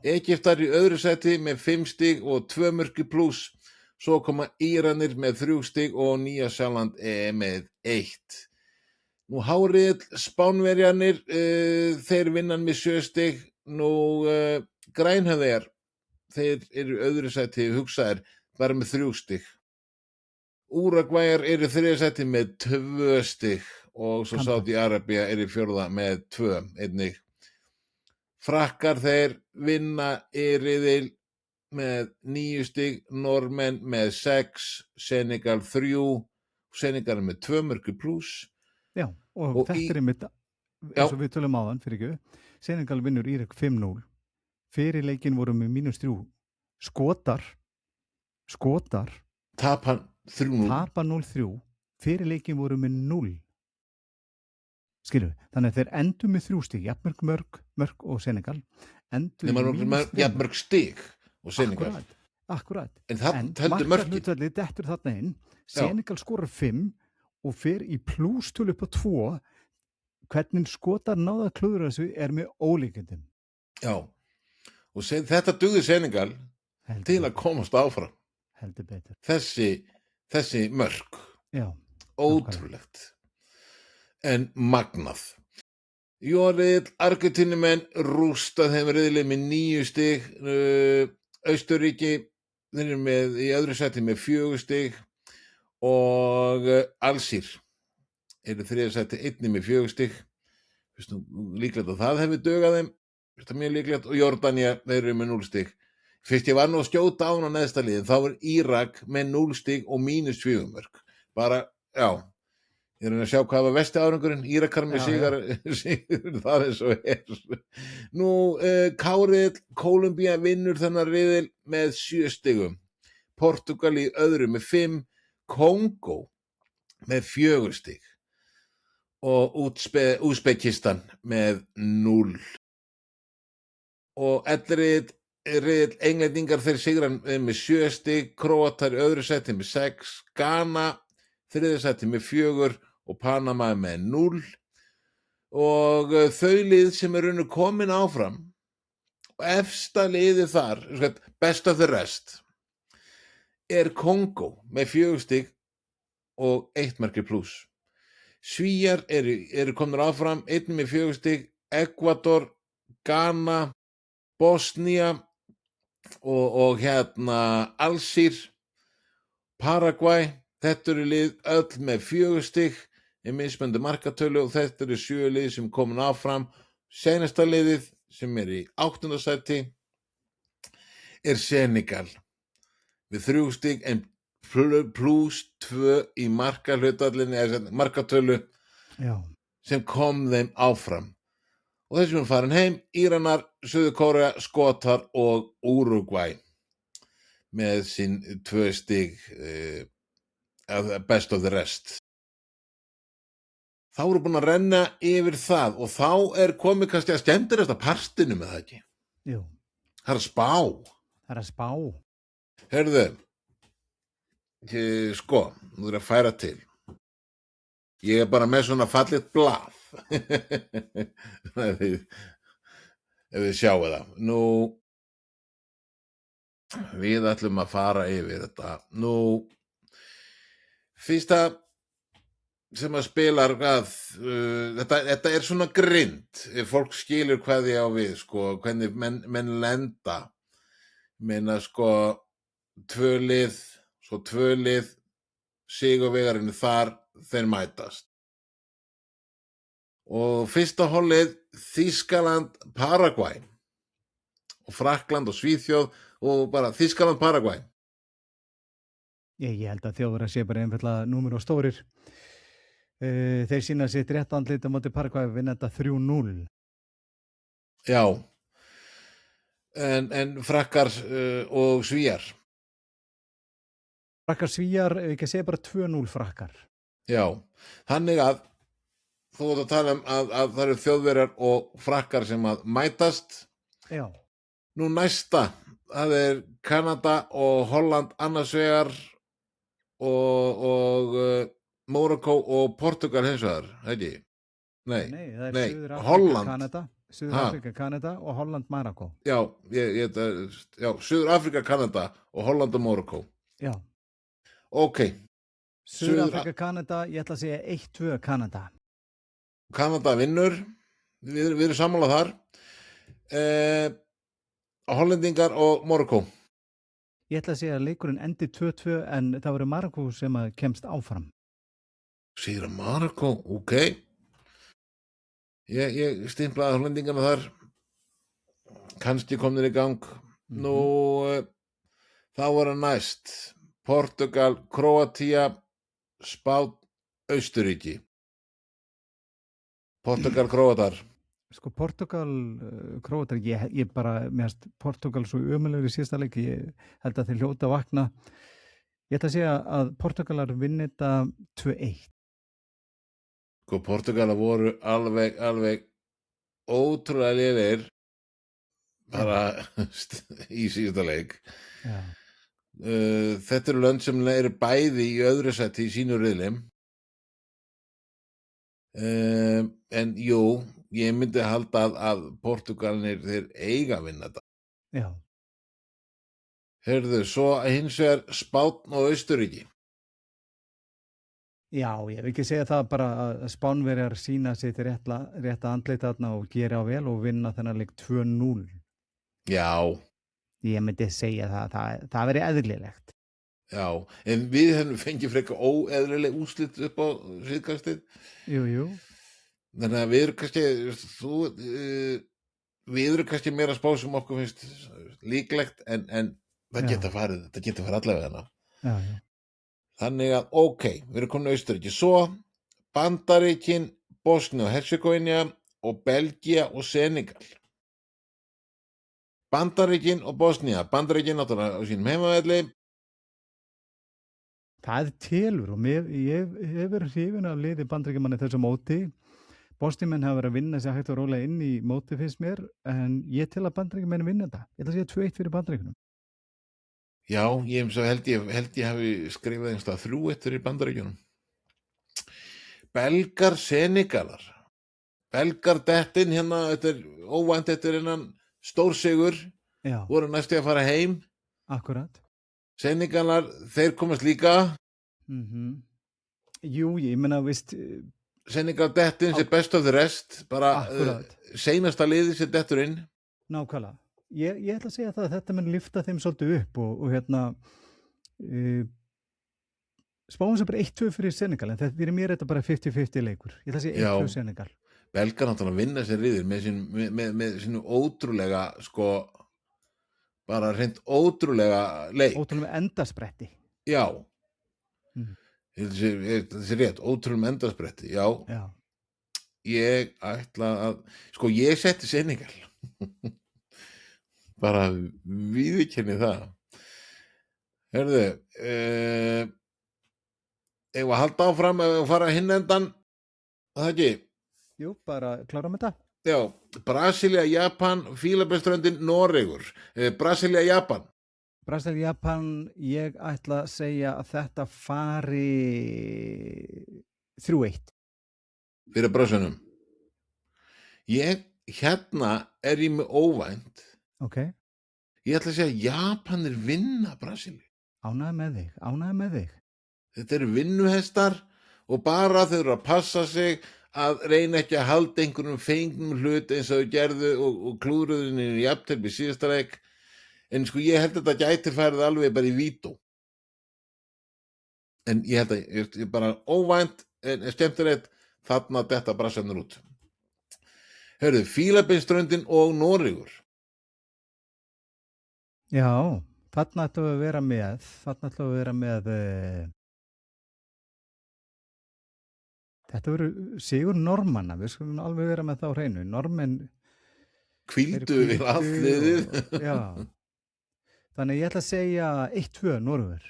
Speaker 1: Egyptar í öðru sæti með 5 stig og 2 mörk í plús. Svo koma Íranir með 3 stig og Nýja-Sjáland með 1. Nú háriðill Spánverjanir, þeir vinnan með 7 stig. Nú Grænhöfðar, þeir eru öðru sæti hugsaðir bara með 3 stig. Úragvæjar eru í 3. sæti með 2 stig og svo Sádi-Arabía er í 4. með 2 einnig. Frakkar þeir vinna í riðil með 9 stig, Normenn með 6, Senegal 3, Senegal með 2 mörk í plús.
Speaker 2: Já, og þetta er einmitt, eins og við tölum áðan fyrir ekki, Senegal vinnur Írak 5-0, fyrir leikinn voru með -3, Skotar
Speaker 1: tapa
Speaker 2: 0-3, fyrir leikinn voru með 0. Skilju, þannig að þeir endur með 3 stig, jafnmörg mörk og Senegal endur
Speaker 1: með jafnmörg stig og Senegal.
Speaker 2: Akkurat.
Speaker 1: En það heldur mörkin.
Speaker 2: Markahlutfallið dettur þarna inn, Senegal skorar 5 og fer í plústölu upp á 2. Hvernig Skotar náða að klúðra þessu er með ólíkindum.
Speaker 1: Já, og þetta dugði Senegal til að komast áfram.
Speaker 2: Heldur betur.
Speaker 1: Þessi mörk.
Speaker 2: Já.
Speaker 1: Ótrúlegt. En magnað. Riðill Argentínumenn rústa þeim riðli með 9 stig. Austurríki þeir eru með í öðru sæti með 4 stig og Alsír eru í þriðja sæti einnig með 4 stig. Finnst nú líklegt að það hefði dugað þeim. Finnst það mjög líklegt. Og Jordania, þeir eru með 0 stig. Fyrst ég var nú að skjóta án á neðsta liðin, þá var Írak með 0 stig og -4 mörk. Bara, já, ég er að sjá hvað var vesti árangurinn. Írakar með sigur, það er svo Nú, Káriðill, Kólumbía vinnur þennan riðil með 7 stigum. Portugal í öðru með 5, Kongó með 4 stig og Úsbekistan með 0. Og riðill Englendingar þeir sigran með 7 stig, Króatar í öðru sæti með 6, Ghana þriðja sæti með 4 og Panama með 0. Og þau lið sem eru komin áfram og efsta liðið þar, best of the rest, er Kongó með 4 stig og 1 markið pluss. Svíar eru komnir áfram, einn með 4 stig, Ekvador, Ghana, Bosnía og Alsír, Paraguay, þetta eru lið öll með 4 stig í mismunandi markatölu og þetta eru 7 lið sem komin áfram. Seinasta liðið sem er í 8. sæti er Senegal við 3 stig en pluss 2 í markatölu sem kom þeim áfram. Og þessum er farin heim, Íranar, Suður Kórea, Skotar og Úrúgvæ með sín 2 stig best of the rest. Þá eru búin að renna yfir það og þá er komið kannski að skemmtilegasta partinu með það ekki.
Speaker 2: Jú.
Speaker 1: Það er að spá.
Speaker 2: Það er að spá.
Speaker 1: Heyrðu, sko, þú er að færa til. Ég er bara með svona fallit blað. ef þið sjáu það. Nú, við ætlum að fara yfir þetta. Nú, fyrsta sem að spilar þetta er svona grind. Fólk skilur hvað ég á við, sko, hvernig menn lenda. Meina, sko, 2 lið, svo 2 lið, sigurvegarinn þar, þeir mætast. Og fyrsta hollið Þýskaland, Paraguay og Frakkland og Svíþjóð og bara Þýskaland, Paraguay.
Speaker 2: Ég held að Þjóðverjar sé bara einfaldlega númer og stórir. Þeir sýna sitt rétt andlit á móti Paraguay vinna þetta 3-0.
Speaker 1: Já, en Frakkar og Svíjar.
Speaker 2: Frakkar Svíjar, ekki að segja bara 2-0 Frakkar.
Speaker 1: Já, þannig að þú ert að tala að það eru Þjóðverjar og Frakkar sem að mætast.
Speaker 2: Já.
Speaker 1: Nú næsta, það er Kanada og Holland annars vegar og Mórakó og Portugal hins vegar, ekki? Nei,
Speaker 2: það er Suður Afrika, Kanada og Holland, Mórakó.
Speaker 1: Já, Suður Afrika, Kanada og Holland og Mórakó.
Speaker 2: Já.
Speaker 1: Ok.
Speaker 2: Suður Afrika, Kanada, ég ætla að segja 1-2 Kanada.
Speaker 1: Kanada vinnur, við erum sammála þar. Hollendingar og Mórakó.
Speaker 2: Ég ætla að segja að leikurinn endi 2-2 en það verður Mórakó sem að kemst áfram.
Speaker 1: Sigur að Mórakó, ok. Ég stimplaði Hollendingarna þar. Kannski komnir í gang. Nú, þá var það næst. Portugal, Króatía, Spánn, Austurríki. Portugal, Króatar.
Speaker 2: Sko Portugal, Króatar, ég bara, mér Portugal svo ömulegur í síðasta leik, ég held að þeir hljóta að vakna. Ég ætla að segja að Portugalar vinni þetta 2-1.
Speaker 1: Sko Portugalar voru alveg ótrúlega lélegir bara í síðasta leik.
Speaker 2: Já.
Speaker 1: Þetta eru lönd sem eru bæði í öðru sæti í sínu riðli. En jú, ég myndi halda að Portugalinir þeir eiga að vinna þetta.
Speaker 2: Já.
Speaker 1: Heyrðu, svo hins vegar Spánn og Austurríki.
Speaker 2: Já, ég vil ekki segja það bara að Spánverjar sína sitt rétta andlit þarna og gera á vel og vinna þennan leik 2-0.
Speaker 1: Já.
Speaker 2: ég myndi segja það veri eðlilegt.
Speaker 1: Já, en við hefum fengið frekar óeðlileg úrslit upp á síðkastið.
Speaker 2: Jú.
Speaker 1: Þannig að við erum kannski, við erum kannski meira spá sem okkur finnst líklegt, en það
Speaker 2: Já.
Speaker 1: geta farið allavega hana.
Speaker 2: Já.
Speaker 1: Þannig að, ok, við erum komin á Austurríki. Svo Bandaríkin, Bosnia og Herzegovina og Belgía og Senegal. Bandaríkin og Bosnia. Bandaríkin náttúrulega á sínum heimavelli.
Speaker 2: Það telur og ég hef verið hrifinn af liði Bandaríkjamanna í þessu móti. Bosníumenn hafa verið að vinna sér hægt og rólega inn í móti finnst mér, en ég tel að Bandaríkjamenn vinna þetta. Ég ætla að segja 2-1 fyrir Bandaríkjunum.
Speaker 1: Já, held ég hafi skrifað einhverstað 3-1 fyrir Bandaríkjunum. Belgar, Senegalar. Belgar dettin hérna, þetta er óvænt, þetta er innan stórsigur,
Speaker 2: Já,
Speaker 1: voru næstu að fara heim.
Speaker 2: akkurat.
Speaker 1: Senegalar, þeir komast líka.
Speaker 2: Jú, ég meina, veist,
Speaker 1: Senegal dettin sem best of the rest, bara
Speaker 2: Akkurat.
Speaker 1: seinasta liði sem dettur inn.
Speaker 2: nákvæmlega. Ég ætla að segja það að þetta mun lyfta þeim svolítið upp og hérna spáum sem bara 1-2 fyrir Senegal, en þetta fyrir mér er þetta bara 50-50 leikur. Ég ætla að segja 1-2 Senegal.
Speaker 1: Belgar náttúrulega vinna sér riðil með sínu ótrúlega, sko, bara hreint ótrúlega leik.
Speaker 2: Ótrúlega endaspretti.
Speaker 1: Já.
Speaker 2: Mm.
Speaker 1: Þetta er rétt, ótrúlega endaspretti. Já.
Speaker 2: Já.
Speaker 1: Ég ætla að, sko, ég setti Senegal. Bara viðurkenni það. Heyrðu, ef að halda áfram, ef að fara hinn endan, það ekki?
Speaker 2: Jú, bara klára með þetta.
Speaker 1: Já, Brasilía, Japan, Fílabeinsströndin, Noregur. Brasilía, Japan.
Speaker 2: Brasilía, Japan, ég ætla að segja að þetta fari 3-1.
Speaker 1: Fyrir Brasilíunum. Hérna er ég með óvænt.
Speaker 2: Ok.
Speaker 1: Ég ætla að segja Japanir vinna Brasilíu.
Speaker 2: Ánægð með þig.
Speaker 1: Þetta eru vinnuhestar og bara þau eru að passa sig að reyna ekki að halda einhverjum fengnum hlut eins og þau gerðu og klúðruðinni í jafntefli síðasta leik. En sko ég held að þetta gæti færið alveg bara í vító. En ég held að ég bara óvænt en skemmtilegt þarna detta Brasilíunum út. Hörðu, Fílabeinsströndin og Noregur.
Speaker 2: Já, þarna ætlum við að vera með þetta verður sigur Normanna, við skulum alveg vera með þá hreinu. Normenn
Speaker 1: Hvíldu við allt liðið.
Speaker 2: Já. Þannig ég ætla að segja 1-2 Noregur.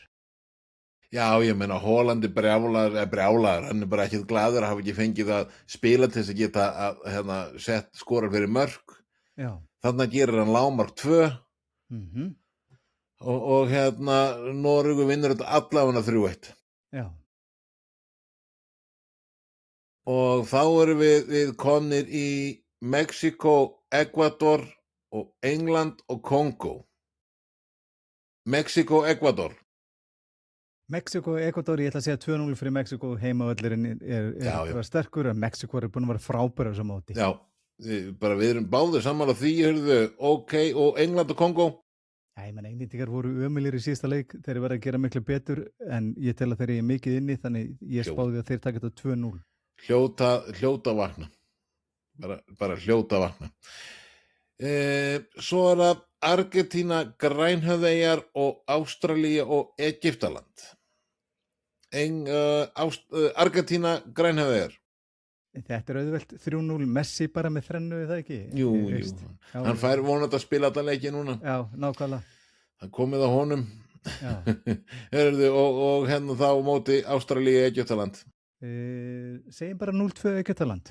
Speaker 1: Já, ég meina Hollandi brjálar, hann er bara ekkert glaður að hafa ekki fengið að spila til þess að geta að sett skora fyrir mörk.
Speaker 2: Já.
Speaker 1: Þannig gerir hann lágmark 2 og Noregur vinnur þetta allavega 3-1.
Speaker 2: Já.
Speaker 1: Og þá erum við komnir í Mexiko, Ekvador og England og Kongo. Mexiko, Ekvador.
Speaker 2: Mexiko, Ekvador, ég ætla að segja 2-0 fyrir Mexiko, heimavöllurinn er sterkur, en Mexiko er búin að vera frábæra á þessu móti.
Speaker 1: Já, við erum báðir sammála því, hörðu, ok, og England og Kongo?
Speaker 2: Já, ég menn, Englendingar voru ömulir í síðasta leik, þeir verða að gera miklu betur, en ég tel að þeir eru mikið inni, þannig ég spáði að þeir taka þetta 2-0.
Speaker 1: Hljóta vakna. Bara hljóta vakna. Svo er það Argentína, Grænhöfðeyjar og Ástralía og Egyptaland. Argentína, Grænhöfðeyjar.
Speaker 2: Þetta er auðvelt 3-0, Messi bara með þrennu, er það ekki?
Speaker 1: Jú. Hann fær vonandi að spila alla leiki núna.
Speaker 2: Já, nákvæmlega.
Speaker 1: Það komið á honum. og þá móti Ástralía, Egyptaland.
Speaker 2: Segjum bara 0-2 Egyptaland.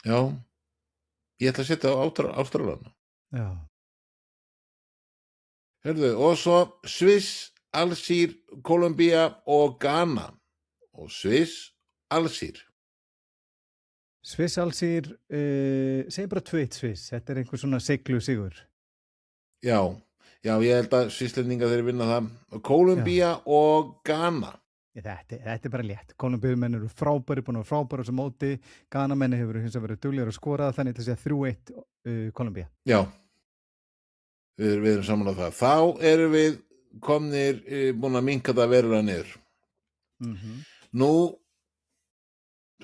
Speaker 1: Já, ég ætla að setja á Ástralíu.
Speaker 2: Já.
Speaker 1: Og svo Sviss, Alsír, Kólumbía og Ghana. Og Sviss, Alsír.
Speaker 2: Sviss, Alsír, segjum bara 2-1 Sviss. Þetta er einhver svona siglu sigur.
Speaker 1: Já, ég held að Svisslendingar þeir vinna það. Kólumbía og Ghana.
Speaker 2: Þetta er bara létt. Kólumbíumenn eru frábæri, búin að vera frábæri á þessu móti. Ghanamenn hefur hins að vera duglegur að skora, þannig til að segja 3-1 Kólumbía.
Speaker 1: Já. við erum saman á það. Þá erum við komnir, búin að minnka það verulega niður. Nú,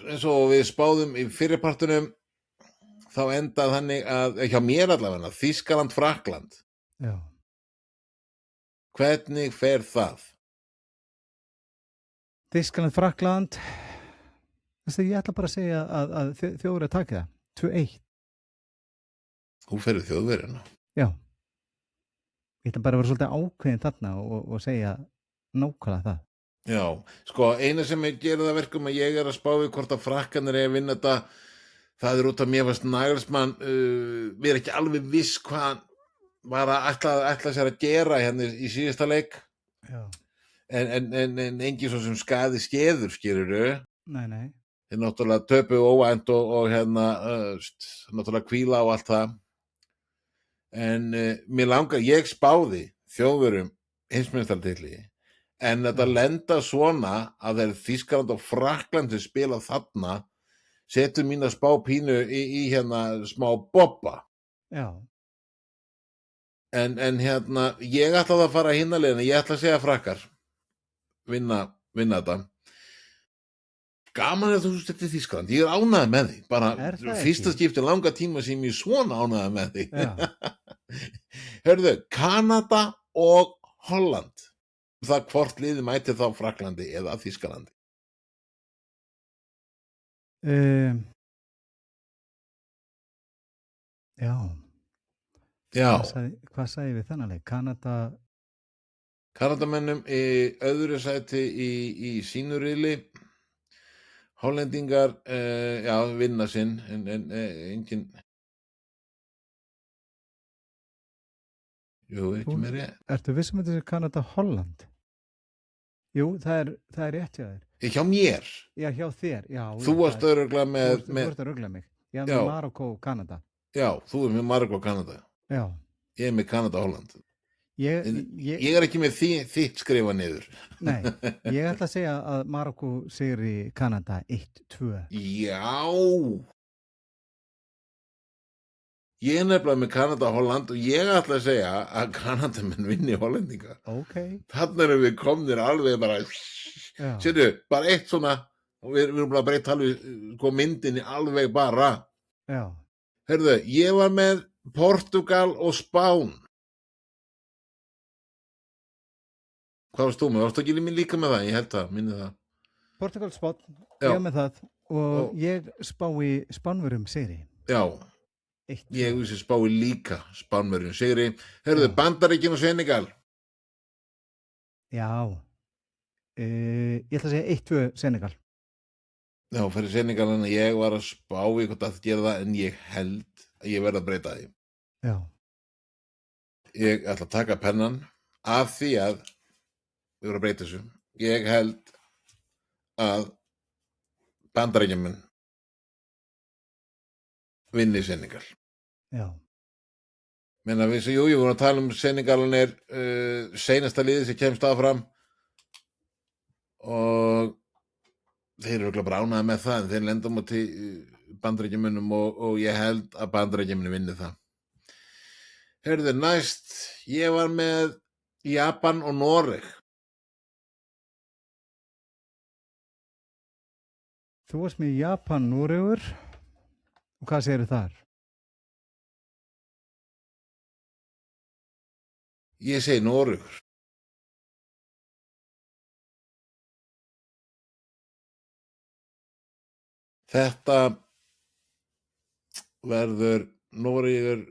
Speaker 1: eins og við spáðum í fyrirpartunum, þá endað þannig að, hjá mér allavega, Þýskaland, Frakkland.
Speaker 2: Já.
Speaker 1: Hvernig fer það?
Speaker 2: Þýskaland, Frakkland, ég ætla bara að segja að Þjóðverjar að taka það, 2-1.
Speaker 1: Þú ferðu Þjóðverjana.
Speaker 2: Já. Ég ætla bara að vera svolítið ákveðin þarna og segja nákvæmlega það.
Speaker 1: Já, sko, eina sem ég gera það verkum að ég að spá við hvort að Frakkarnir að vinna þetta, það út af mér fannst Nagelsmann við ekki alveg viss hvað hann var að ætla sér að gera hérna í síðasta leik.
Speaker 2: Já.
Speaker 1: En engin svo sem skaði skeður, skilurðu.
Speaker 2: Nei.
Speaker 1: Þeir náttúrulega töpu óvænt og hérna náttúrulega hvíla og allt það. En mér langar, ég spáði Þjóðverjum heimsmeistaratitilli, en þetta lenda svona að þeir Þýskaland og Frakkland sem spila þarna setur mín að spá pínu í hérna smá bobba.
Speaker 2: Já.
Speaker 1: En hérna, ég ætla að fara hinna leiðina, ég ætla að segja Frakkar vinna þetta. Gaman að þú stettir Þýskaland, ég ánægð með því, bara fyrsta skipti langa tíma sem ég svona ánægð með því. Hörðu, Kanada og Holland, það hvort liði mæti þá Frakklandi eða Þýskalandi?
Speaker 2: Já. Hvað sagði við þennan leik?
Speaker 1: Kanadamennum í öðru sæti í sínu riðli. Hollendingar, já, vinna sinn, en engin... Jú, ekki með rétt.
Speaker 2: Ertu vissum að þetta er Kanada-Holland? Jú, það er rétt hjá þér.
Speaker 1: Hjá mér?
Speaker 2: Já, hjá þér, já.
Speaker 1: Þú varst að rugla með...
Speaker 2: Þú varst að rugla mig. Já, með Marokko og Kanada.
Speaker 1: Já, þú er með Marokko og Kanada.
Speaker 2: Já.
Speaker 1: Ég er með Kanada-Holland.
Speaker 2: Ég
Speaker 1: er ekki með þitt skrifa niður.
Speaker 2: Nei, ég ætla að segja að Marokko sigri Kanada 1-2.
Speaker 1: Já. Ég er nefnilega með Kanada-Holland og ég ætla að segja að Kanadamenn vinni Hollendinga.
Speaker 2: Ok.
Speaker 1: Þannig erum við komnir alveg bara, sérðu, bara eitt svona, og við erum bara breytt alveg myndinni alveg bara.
Speaker 2: Já.
Speaker 1: Hörðu, ég var með Portugal og Spán. Hvað varst þú með? Varst þú ekki líka með það? Ég held það, minni það.
Speaker 2: Portugal, Spán, ég er með það og ég spái Spánverjum sigri.
Speaker 1: Já, ég spái líka Spánverjum sigri. Hörðu, Bandaríkin og Senegal.
Speaker 2: Já, ég ætla að segja 1-2 Senegal.
Speaker 1: Já, fyrir Senegal, en ég var að spá í hvort að gera það, en ég held að ég verð að breyta því.
Speaker 2: Já.
Speaker 1: Ég ætla að taka pennan af því að við vorum að breyta þessu. Ég held að Bandaríkjamenn vinni Senegal.
Speaker 2: Já.
Speaker 1: Menna við vorum að tala um Senegalan er seinasta liðið sem kemst áfram og þeir eru bara ánægðir með það, en þeir lenda á móti Bandaríkjamönnum og ég held að Bandaríkjamenn vinni það. Hörðu, næst, ég var með Japan og Noreg.
Speaker 2: Þú varst með Japan, Noregur, og hvað segirðu þar?
Speaker 1: Ég segi Noregur. Þetta verður Noregur,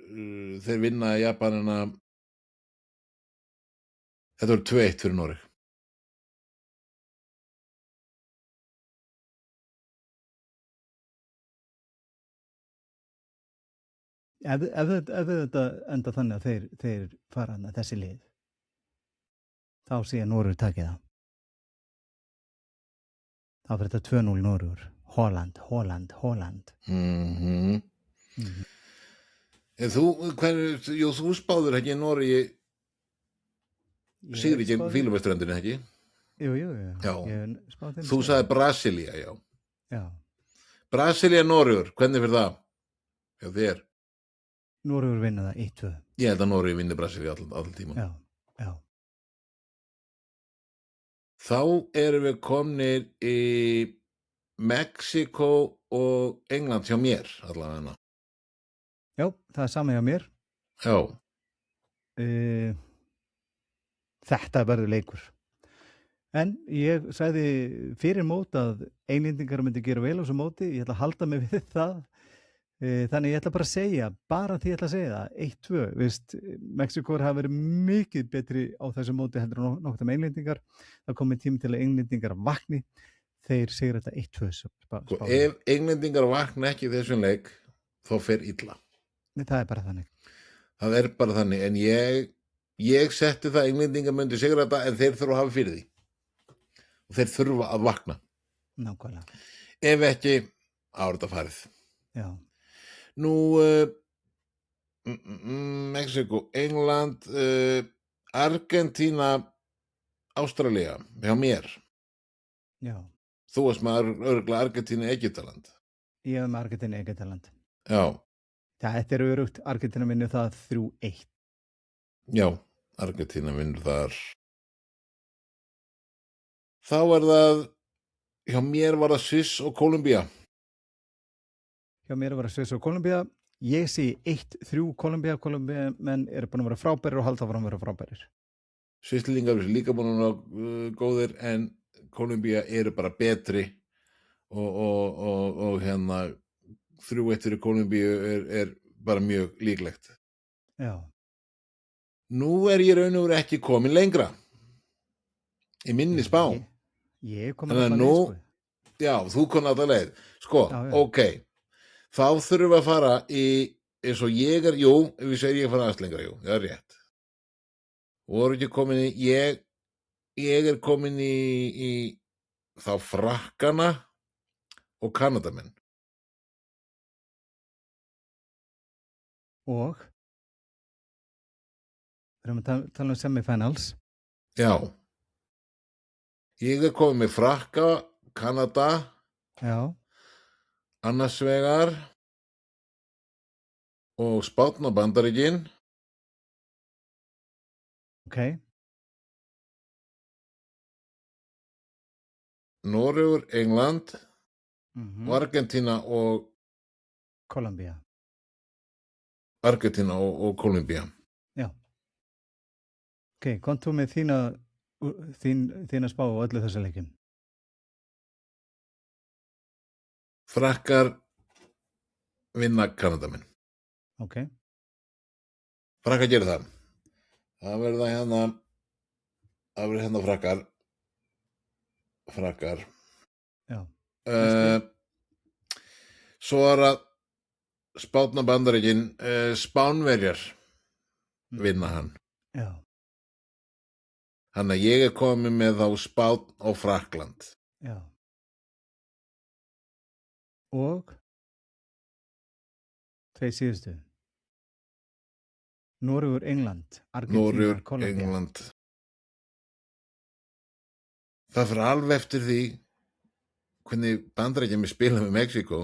Speaker 1: þeir vinna Japanina. Þetta verður 2-1 fyrir Noreg.
Speaker 2: Ef þetta enda þannig að þeir fara að þessi lið, þá sé að Noregur taki það. Þá fyrir þetta 2-0 Noregur. Holland.
Speaker 1: Þú spáður ekki Noregi sigri ekki Fílabeinsströndinni, ekki?
Speaker 2: Jú.
Speaker 1: Já. Þú sagði Brasilía, já. Brasilía, Noregur, hvernig fyrir það? Já, þér.
Speaker 2: Noregur vinna það 1-2.
Speaker 1: Ég held að Noregi vinni Brasilíu allan tíman.
Speaker 2: Já.
Speaker 1: Þá erum við komnir í Mexíkó og England hjá mér allavega.
Speaker 2: Já, það er sama hjá mér.
Speaker 1: Já.
Speaker 2: Þetta verður leikur. En ég sagði fyrir mót að Englendingar myndi gera vel á þessu móti. Ég ætla að halda mig við það. Þannig ég ætla bara að segja, því ég ætla að segja það, 1-2. Vist, Mexíkóar hafa verið mikið betri á þessu móti heldur en nokkuð Englendingar. Það komið tími til að Englendingar vakni. Þeir segir þetta 1-2.
Speaker 1: Ef Englendingar vakna ekki í þessum leik, þá fer illa.
Speaker 2: Það er bara þannig.
Speaker 1: Það er bara þannig, en ég setti það Englendingar myndi sigra þetta, en þeir þurfa að hafa fyrir því. Og þeir þurfa að vakna.
Speaker 2: Nákvæmlega.
Speaker 1: Ef ekki, árið að farið.
Speaker 2: Já.
Speaker 1: Nú, Mexíkó, England, Argentína, Ástralía, hjá mér.
Speaker 2: Já.
Speaker 1: Þú varst með örugglega Argentínu, Egyptaland.
Speaker 2: Ég hef með Argentínu, Egyptaland.
Speaker 1: Já.
Speaker 2: Þetta er örugt, Argentína vinnur það 3-1.
Speaker 1: Já, Argentína vinnur þar. Þá það, hjá mér var það Sviss og Kólumbía.
Speaker 2: Hjá mér var það Sviss og Kólumbía. Ég segi 1-3 Kólumbía. Kólumbíamenn eru búin að vera frábærir og halda fram að vera frábærir.
Speaker 1: Svisslendingar eru líka búin að vera góðir, en Kólumbía eru bara betri og hérna 3-1 fyrir Kólumbíu er bara mjög líklegt.
Speaker 2: Já.
Speaker 1: Nú ég raun og veru ekki komin lengra í minni spá.
Speaker 2: Ég komin alltaf leið, sko.
Speaker 1: Já, þú komin alltaf leið. Sko,
Speaker 2: já.
Speaker 1: Ok. Þá þurfum við að fara í, eins og ég fara aðeins lengra, það er rétt. Voru ekki komin í, ég komin í þá Frakkana og Kanadamenn.
Speaker 2: Og við erum að tala semifinals.
Speaker 1: Já. Ég komin með Frakka, Kanada.
Speaker 2: Já.
Speaker 1: Annars vegar og Spánn og Bandaríkin.
Speaker 2: Ok.
Speaker 1: Noregur, England og Argentína og
Speaker 2: Kólumbía.
Speaker 1: Argentína og Kólumbía.
Speaker 2: Já. Ok, kom þú með þína spá á öllu þessu leikjum?
Speaker 1: Frakkar vinna Kanadamenn.
Speaker 2: Ok.
Speaker 1: Frakkar gera það. Það verður hérna Frakkar.
Speaker 2: Já.
Speaker 1: Svo að Spánn og Bandaríkin, Spánverjar vinna hann.
Speaker 2: Já.
Speaker 1: Þannig að ég komin með þá Spánn og Frakkland.
Speaker 2: Já. Og tveir síðustu. Noregur, England, Argentína, Kólumbía.
Speaker 1: England. Það fyrir alveg eftir því hvernig Bandaríkjami spila með Mexíkó.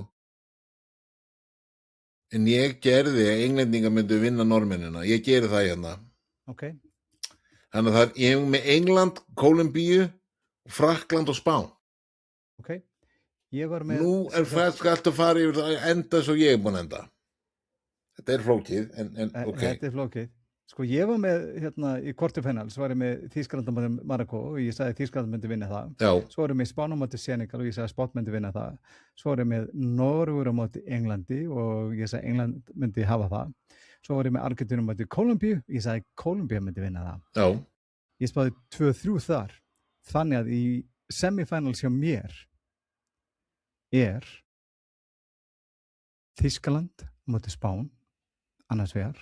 Speaker 1: En ég gerði að Englendingar myndu vinna Normennina. Ég geri það hérna.
Speaker 2: Ok.
Speaker 1: Þannig að ég er með England, Kólumbíu, Frakkland og Spán.
Speaker 2: Ok. Ég var með...
Speaker 1: Nú skalt að fara yfir það enda svo ég búin að enda. Þetta er flókið, en ok.
Speaker 2: Þetta er flókið. Sko ég var með, í quarterfinals var ég með Þýskaland á móti Marokkó og ég sagði Þýskaland myndi vinna það.
Speaker 1: Já.
Speaker 2: Svo var ég með Spán á móti Senegal og ég sagði Spán myndi vinna það. Svo var ég með Noregur á móti Englandi og ég sagði England myndi hafa það. Svo var ég með Argentínu á móti Kólumbíu og ég sagði Kólumbía myndi vinna það.
Speaker 1: Já.
Speaker 2: Ég spáði 2-3 þar. Þannig að í semifinals hjá mér Þýskaland á móti Spán annars vegar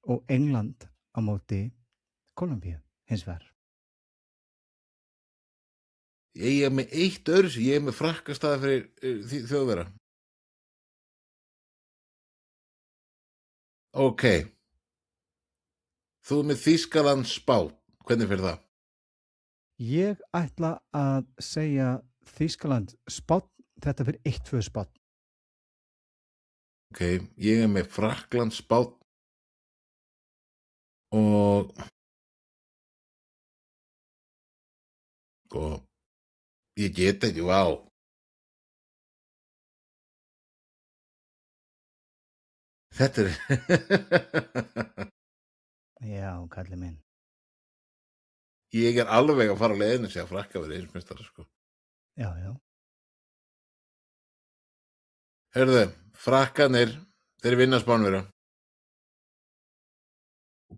Speaker 2: og England á móti Kólumbíu hins vegar.
Speaker 1: Ég er með eitt öðru, ég er með Frakkastaða fyrir Þjóðverja. Ok. Þú er með Þýskaland Spán. Hvernig fyrir það?
Speaker 2: Ég ætla að segja Þýskaland Spán, þetta fyrir 1-2 Spán.
Speaker 1: Ok, ég með Frakkland, Spánn og ég get ekki, vá. Þetta
Speaker 2: Já, kallið minn.
Speaker 1: Ég alveg að fara á leiðinu sig að Frakka verið heimsmeistari, sko.
Speaker 2: Já.
Speaker 1: Heyrðu, Frakkanir, þeir vinna Spánverja.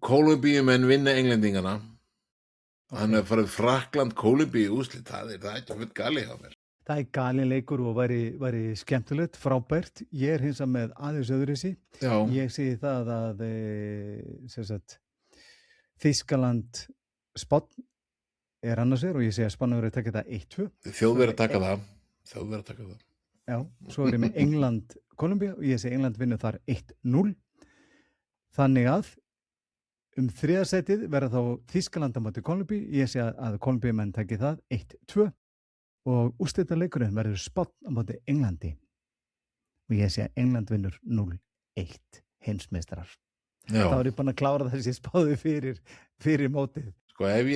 Speaker 1: Kólumbíumenn vinna Englendingana. Þannig að farið Frakkland, Kólumbíu úrslit, það er ekki full gali hjá mér.
Speaker 2: Það er galin leikur og væri skemmtilegt, frábært. Ég hins vegar með aðeins öðruvísi.
Speaker 1: Já.
Speaker 2: Ég segi það að Þýskaland, Spánn er annars vegar og ég segi að Spánn verður að taka það 1-2.
Speaker 1: Þjóðverjar að taka það.
Speaker 2: Já, svo er ég með England, Kólumbía og ég segi England vinnur þar 1-0. Þannig að þriðja sætið verður þá Þýskaland á móti Kólumbíu. Ég segi að Kólumbíumenn taki það 1-2. Og úrslitaleikurinn verður Spánn á móti Englandi og ég sé að England vinnur 0-1 heimsmeistarar.
Speaker 1: Já.
Speaker 2: Þá er ég búin að klára þessi spáði fyrir mótið.
Speaker 1: Sko ef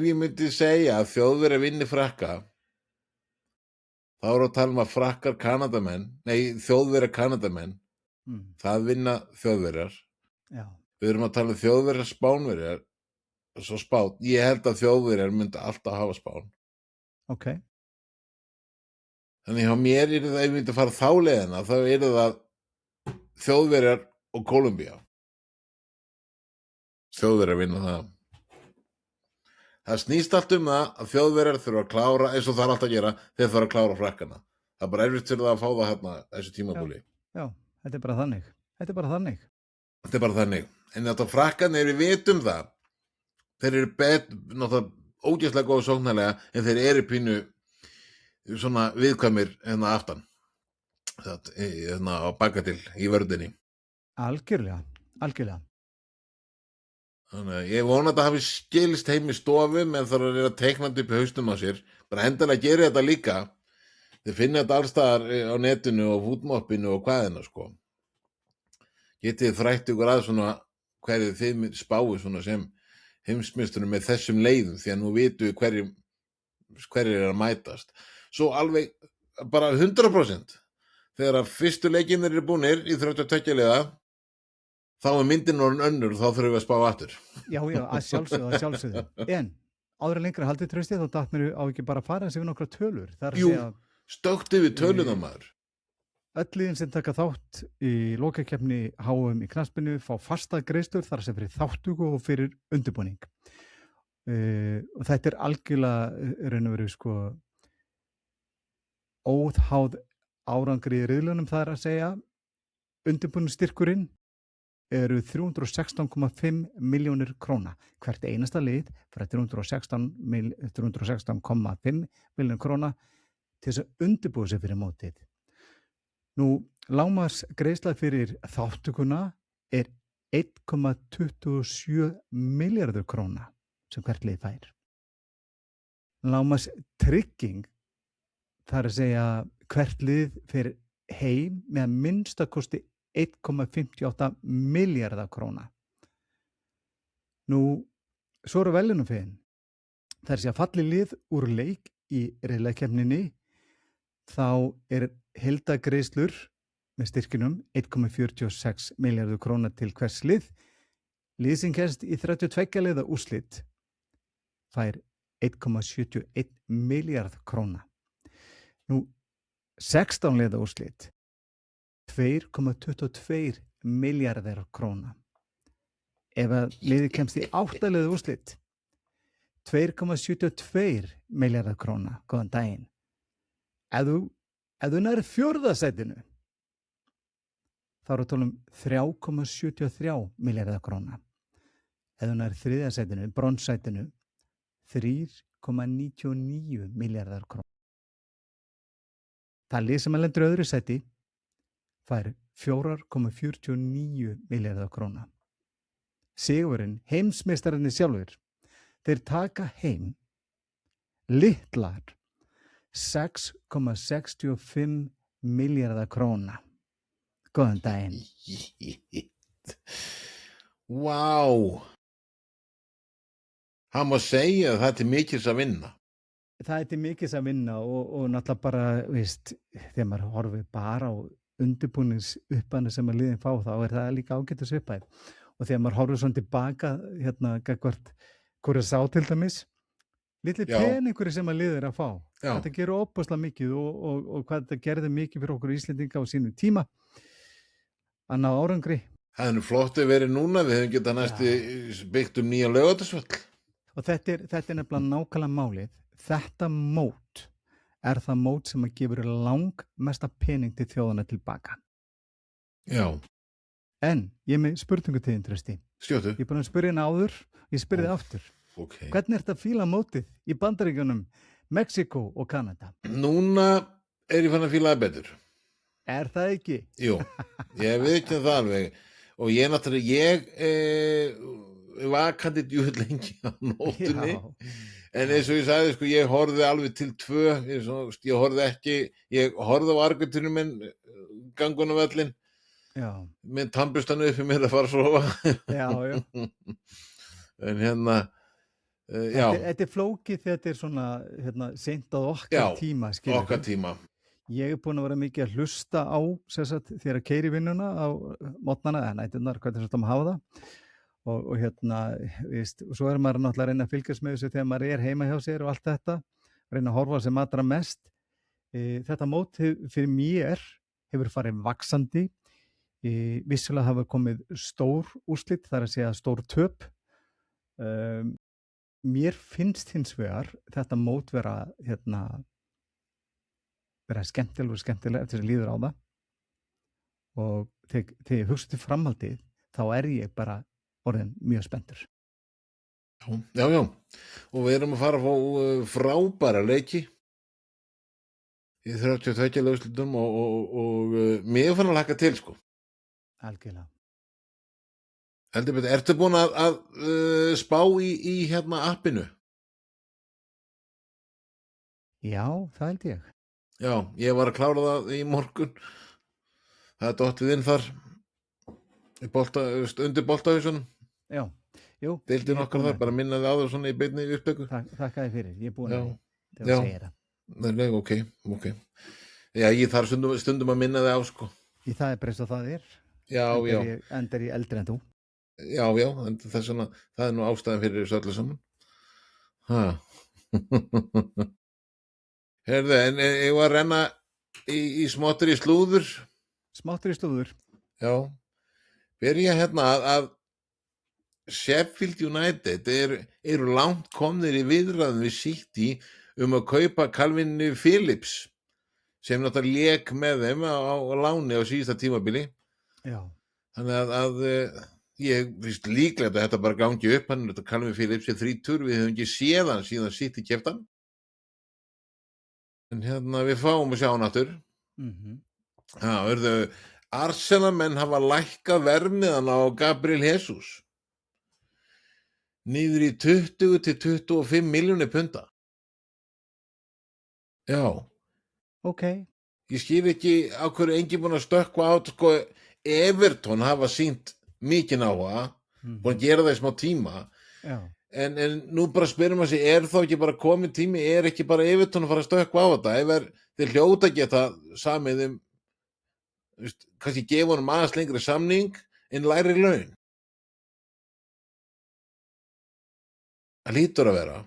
Speaker 1: ég myndi segja að Þjóðverjar vinni Frakka, þá er að tala að Frakkar Þjóðverjar Kanadamenn, það vinna Þjóðverjar.
Speaker 2: Já.
Speaker 1: Við erum að tala Þjóðverjar Spánverjar, svo Spánn. Ég held að Þjóðverjar myndi alltaf hafa Spánn.
Speaker 2: Ok.
Speaker 1: Þannig hjá mér er það, ef ég myndi að fara þá leiðina, þá er það Þjóðverjar og Kólumbía. Þjóðverjar vinna það. Það snýst allt um það að Þjóðverjar þurfa að klára, eins og það er alltaf að gera, þeir þurfa að klára Frakkana. Það er bara erfitt fyrir það að fá það hérna, þessu tímabúli.
Speaker 2: Já, þetta er bara þannig. Þetta er bara þannig.
Speaker 1: En þetta Frakkanir, við vitum það. Þeir eru náttúrulega ógeðslega góð sóknarlega, en þeir eru pínu svona viðkvæmir hérna aftan. Hérna á baka til í vörðinni.
Speaker 2: Algjörlega.
Speaker 1: Þannig að ég vona að það hafi skilist heim í stofu með þar að vera teiknandi upp í haustum á sér. Bara endilega geri þetta líka. Þið finna þetta allstaðar á netinu og fútmoppinu og hvaðina, sko. Getið þrætt ykkur að svona hverju þið spáið svona sem heimsmeisturum með þessum leiðum, því að nú vitum við hverjir er að mætast. Svo alveg bara 100%. Þegar að fyrstu leikirnir eru búnir í 32 liða, þá er myndin orðin önnur, þá þurfum við að spá aftur.
Speaker 2: Já, að sjálfsögðu. En áður en lengra haldið Trausti, þá datt mér á ekki bara að fara þessi við nokkra tölur.
Speaker 1: Jú, stökkt yfir töluna maður.
Speaker 2: Öll liðin sem taka þátt í lokakeppni HM í knattspyrnu fá fasta greiðslur þar sem fyrir þátttöku og fyrir undirbúning. Og þetta er algjörlega raun og veru sko óháð árangri í riðlunum, það er að segja. Undirbúningsstyrkurinn eru 316,5 milljónir króna. Hvert einasta lið fyrir 316,5 milljónir króna til þess að undirbúa sig fyrir mótið. Nú, lágmarks greiðsla fyrir þáttökuna er 1,27 milljarður króna sem hvert lið fær. Lágmarks trygging, það er að segja hvert lið fyrir heim með að minnstakosti 1,58 milljarða króna. Nú, svo eru velunum fyrir. Það er að segja falli lið úr leik í riðlakeppninni, þá er heildagreiðslur með styrkinum 1,46 milljarður króna til hvers lið. Lið sem kemst í 32 liða úrslit fær 1,71 milljarð króna. Nú, 16 liða úrslit 2,22 milljarðar króna. Ef að liðið kemst í 8 liða úrslit 2,72 milljarðar króna. Góðan daginn. Ef þú nærð fjórða sætinu, þá eru að tala um 3,73 milljarðar króna. Ef þú nærð þriðja sætinu, bronssætinu, 3,99 milljarðar króna. Það lið sem að lendur öðru sæti fær 4,49 milljarðar króna. Sigurinn, heimsmeistararnir sjálfur, þeir taka heim litlar 6,65 milljarðar króna. Góðan daginn.
Speaker 1: Vá. Hann má segja að það er til mikils að vinna.
Speaker 2: Það er til mikils að vinna og náttúrulega bara, veist, þegar maður horfir bara á undirbúningsupphæðina sem að liðin fá, þá er það líka ágætis upphæð. Og þegar maður horfir svona tilbaka, gagnvart Curaçao til dæmis, litli
Speaker 1: Já.
Speaker 2: peningur sem að liðið er að fá.
Speaker 1: Já.
Speaker 2: Þetta gerur opaslega mikið og hvað þetta gerði mikið fyrir okkur Íslendinga á sínum tíma að ná árangri.
Speaker 1: Það er nú flott að vera núna, við hefum getað næstu byggt nýjan Laugardalsvöll.
Speaker 2: Og þetta er nefnilega nákvæmlega málið. Þetta mót er það mót sem að gefur langmesta pening til þjóðana tilbaka.
Speaker 1: Já.
Speaker 2: En ég er með spurningu til þín, Trausti.
Speaker 1: Skjótu.
Speaker 2: Ég er búin að spyrja hérna áður, ég spyrði þig aftur.
Speaker 1: Okay.
Speaker 2: Hvernig er þetta að fíla mótið í Bandaríkjunum, Mexíkó og Kanada?
Speaker 1: Núna er ég fann að fíla það betur.
Speaker 2: Er það ekki?
Speaker 1: Jú, ég veit ekki það alveg. Og ég náttúrulega, vakandi djúð lengi á nótunni.
Speaker 2: Já.
Speaker 1: En eins og ég sagði, sko, ég horfði alveg til 2, ég horfði á Argentinum en gangun á völlin, með tannburstanu uppi mér að fara að sofa.
Speaker 2: Já.
Speaker 1: En já.
Speaker 2: Þetta er flókið þegar þetta er svona, seint á okkar tíma, skilur.
Speaker 1: Okkar tíma.
Speaker 2: Ég er búin að vera mikið að hlusta á, þegar að keyri vinnuna á mótnana, eða næturnar, hvernig þetta maður hafa það. Og veist, og svo er maður náttúrulega að reyna að fylgjast með þessu þegar maður er heima hjá sér og allt þetta, reyna að horfa sem allra mest. Þetta mót fyrir mér hefur farið vaxandi, vissulega hafa komið stór úrslit, það er að segja stór töp. Mér finnst hins vegar þetta mót vera skemmtilega eftir þess að líður á það, og þegar ég hugsa til framhaldið þá er ég bara orðin mjög spenntur.
Speaker 1: Já. Og við erum að fara að fá frábæra leiki í 32 lögslutum og mér fann að laka til, sko.
Speaker 2: Algjörlega.
Speaker 1: Heldur betur, ertu búin að spá í appinu?
Speaker 2: Já, það held ég.
Speaker 1: Já, ég var að klára það í morgun. Það er dottið inn þar undir boltahausunum.
Speaker 2: Já, jú.
Speaker 1: Deildin okkar þar, bara minnaði á það svona í beinni uppbyggu.
Speaker 2: Þakkaði fyrir, ég er búin að
Speaker 1: Já.
Speaker 2: segja það.
Speaker 1: Nei, ok. Já, ég þarf stundum að minna það á, sko.
Speaker 2: Í það er bara eins og það er.
Speaker 1: Já.
Speaker 2: Enda er ég eldri en þú.
Speaker 1: Já, en það er nú ástæðan fyrir þessu öllu saman. Heyrðu, en ég var að renna í smáttur í slúður.
Speaker 2: Smáttur í slúður?
Speaker 1: Já. Byrja að Sheffield United eru langt komnir í viðræðum við City að kaupa Calvin Phillips sem náttúrulega lék með þeim á láni á síðasta tímabili.
Speaker 2: Já.
Speaker 1: Þannig að ég finnst líklegt að þetta bara gangi upp. Hann er Calvin Phillips er 30, við höfum ekki séð hann síðan City keypti hann. En við fáum að sjá hann aftur. Arsenal menn hafa lækkað verðmiðan á Gabriel Jesus niður í 20 til 25 milljónir punda. Já.
Speaker 2: Ok.
Speaker 1: Ég skil ekki á hverju enginn búin að stökkva á, sko. Everton hafa sýnt mikinn áhuga, búin að gera það í smá tíma.
Speaker 2: Já.
Speaker 1: En nú bara spyrum að sig, er þá ekki bara komin tími, er ekki bara Everton að fara að stökkva á þetta? Þeir hljóta geta samið kannski gefa honum aðeins lengri samning en lægri laun. Það hlýtur að vera.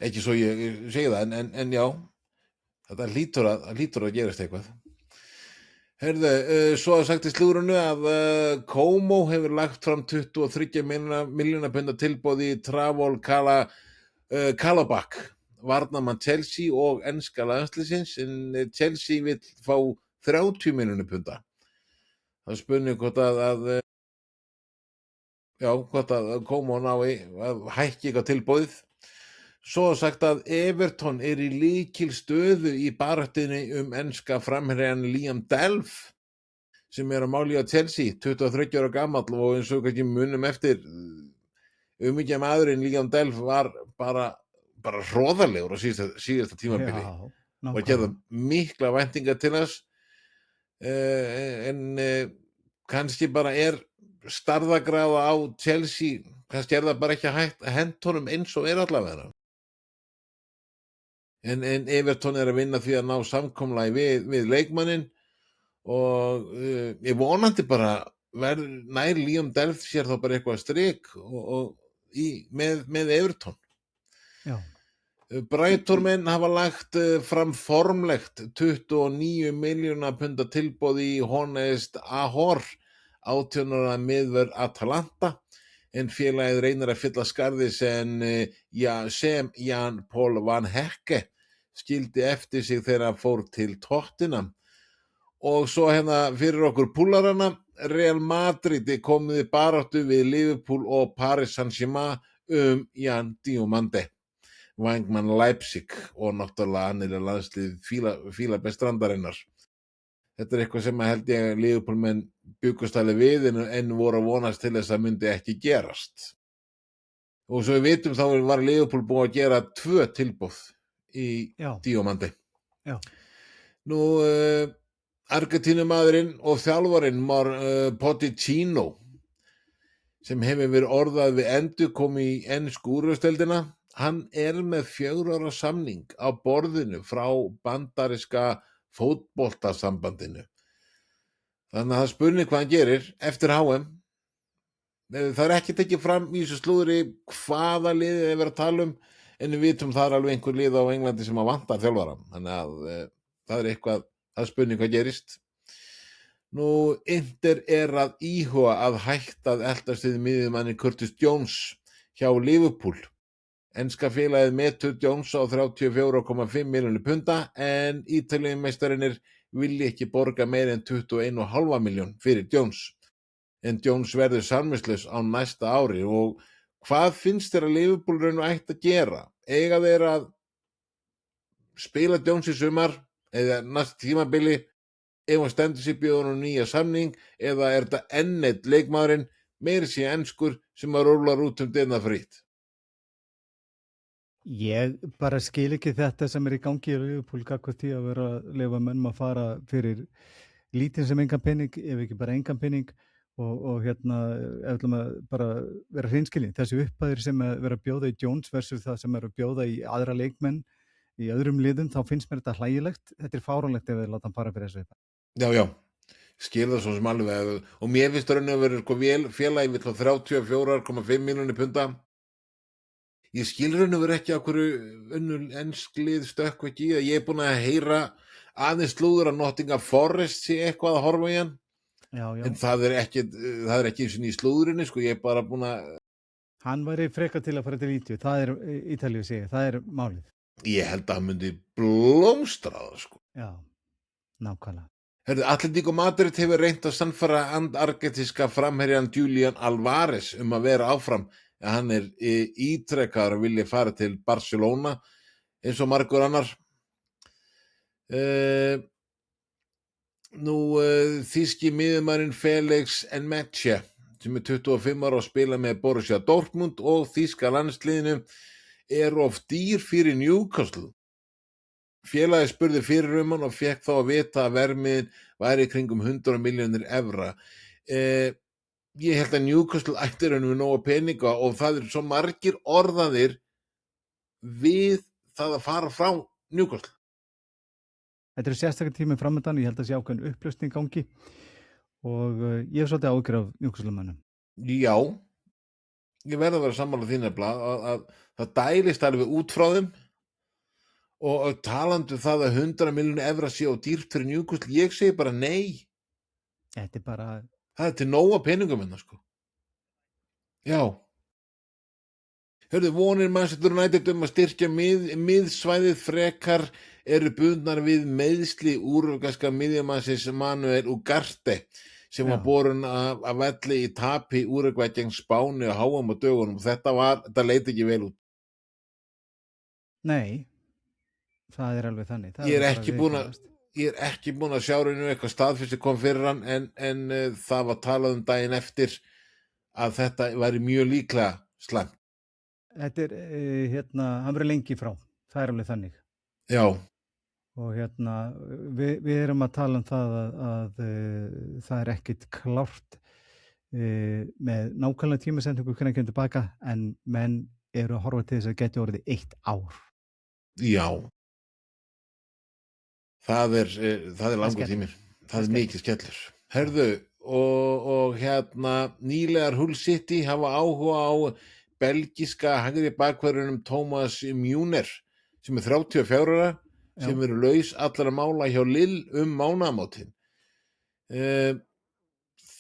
Speaker 1: Ekki svo ég segi það, en já, þetta hlýtur að gerast eitthvað. Heyrðu, svo að sagt í slúrunu að Como hefur lagt fram 23 milljóna punda tilboð í Travol Kalabak, varnarmann Chelsea og enska landsliðsins, en Chelsea vill fá 30 milljónir punda. Það spurning hvort að Como nái að hækki eitthvað tilboðið. Svo sagt að Everton er í lykil stöðu í baráttunni enska framherjan Liam Delph sem er að máli á Chelsea, 23 ára gamall, og eins og kannski munum eftir mikið maðurinn Liam Delph var bara hroðalegur á síðasta tímabili og gerði mikla væntingar til þess. en kannski bara starðagrafa á Chelsea, kannski það bara ekki hægt að henta honum eins og allavega. En Everton að vinna því að ná samkomulagi við leikmanninn og ég vonandi bara nær Liam Delf sér þá bara eitthvað strik með Everton.
Speaker 2: Já.
Speaker 1: Brighton-menn hafa lagt fram formlegt 29 milljóna punda tilboð í Honest Ahor, 18 ára miðvörð Atalanta, en félagið reynir að fylla skarðið sem Jan Paul van Hecke skildi eftir sig þegar hann fór til Tottenham. Og svo fyrir okkur púlarana, Real Madrid komið í baráttu við Liverpool og Paris Saint-Germain Jan Diomande, vængmann Leipzig, og náttúrulega hann landslið Fílabeinsstrandarinnar. Þetta eitthvað sem held ég Liverpool-menn byggust alveg við en voru að vonast til þess að myndi ekki gerast. Og svo við vitum þá var Liverpool búið að gera 2 tilboð í Diomande.
Speaker 2: Já.
Speaker 1: Nú, Argentínumaðurinn og þjálfarinn Pochettino, sem hefur verið orðað við endurkomu í ensku úrvalsdeildina, hann með 4 ára samning á borðinu frá bandaríska fótboltasambandinu. Þannig að það spurning hvað hann gerir eftir HM. Það ekki tekið fram í þessu slúðri hvaða liðið verið að tala en við vitum það alveg einhver lið á Englandi sem að vantar þjálfara. Þannig að það það spurning hvað gerist. Nú, Inter að íhuga að hætta að eltast við miðjumanni Curtis Jones hjá Liverpool. Enska félagið metur Jones á 34,5 milljónir punda en Ítalíumeistararnir vilja ekki borga meir en 21,5 milljón fyrir Jones. En Jones verður samningslaus á næsta ári. Og hvað finnst þér að Liverpool ætti að gera? Eiga þeir að spila Jones í sumar eða næsta tímabili ef hann stendur sér bjóðan nýja samning, eða þetta enn einn leikmaðurinn meiri sé enskur sem að rúlar út dyrnar frýtt?
Speaker 2: Ég bara skil ekki þetta sem í gangi í Liverpool gagnvart því að vera að leyfa mönnum að fara fyrir lítinn sem engan pening, ef ekki bara engan pening, og ef við bara vera hreinskilin, þessi upphæðir sem vera að bjóða í Jones versus það sem að bjóða í aðra leikmenn í öðrum liðum, þá finnst mér þetta hlægilegt. Þetta fáránlegt ef við láta hann fara fyrir þessu upphæð.
Speaker 1: Já, skil það svo sem alveg, og mér finnst að vera félagi vill á 34,5 milljónir punda. Ég skil ekki af hverju ensk lið stökkva ekki í. Ég búin að heyra aðeins slúður að Nottingham Forest sé eitthvað að horfa í hann.
Speaker 2: Já.
Speaker 1: En það ekki eins og í slúðurinni, sko. Ég bara búin að...
Speaker 2: Hann væri frekar til að fara til Ítalíu. Það Ítalíu segir, það málið.
Speaker 1: Ég held að hann myndi blómstra það, sko.
Speaker 2: Já, nákvæmlega.
Speaker 1: Atletico Madrid hefur reynt að sannfæra argentíska framherjan Julián Álvarez að vera áfram. Hann ítrekkaður að vilja fara til Barcelona eins og margur annar. Nú, þýski miðjumaðurinn Felix Nmecha, sem 25 ára og spila með Borussia Dortmund og þýska landsliðinu, of dýr fyrir Newcastle. Félagið spurði fyrir hann og fékk þá að vita að verðmiðin væri kringum 100 milljónir evra. Ég held að Newcastle ættir við nóga peninga og það svo margir orðaðir við það að fara frá Newcastle.
Speaker 2: Þetta sérstaklega tíminn framöndan, ég held að sé ákveðin upplausn í gangi og ég svolítið áhyggjur af Newcastle-mönnum.
Speaker 1: Já, ég verð að vera sammála þín að það dælist alveg út frá þeim og talandi það að 100 milljónir evra sé á dýrt fyrir Newcastle, ég segi bara nei.
Speaker 2: Þetta bara...
Speaker 1: Það til nóga peningum hérna, sko. Já. Vonir Manchester United að styrkja miðsvæðið frekar eru bundnar við meiðsli úrvalska miðjumannsins Manuel Ugarte sem var borinn að velli í tapi Úrugvæ gegn Spáni og HM á dögunum. Þetta leit ekki vel út.
Speaker 2: Nei, það alveg þannig.
Speaker 1: Ég ekki búin að sjá eitthvað staðfest kom fyrir hann en það var talað daginn eftir að þetta væri mjög líklega slæmt.
Speaker 2: Þetta hann verið lengi frá. Það alveg þannig.
Speaker 1: Já.
Speaker 2: og við erum að tala um það að það er ekkit klárt með nákvæmlega tímasendingu hvernig kemur tilbaka en menn eru að horfa til þess að geti orðið 1 ár.
Speaker 1: Já. Það er langur tími. Það er mikið skellur. Herðu, og nýlegar Hull City hafa áhuga á belgíska hægri bakverðunum Thomas Müller sem er 34 ára, sem eru laus allra mála hjá Lille mánaðamótin.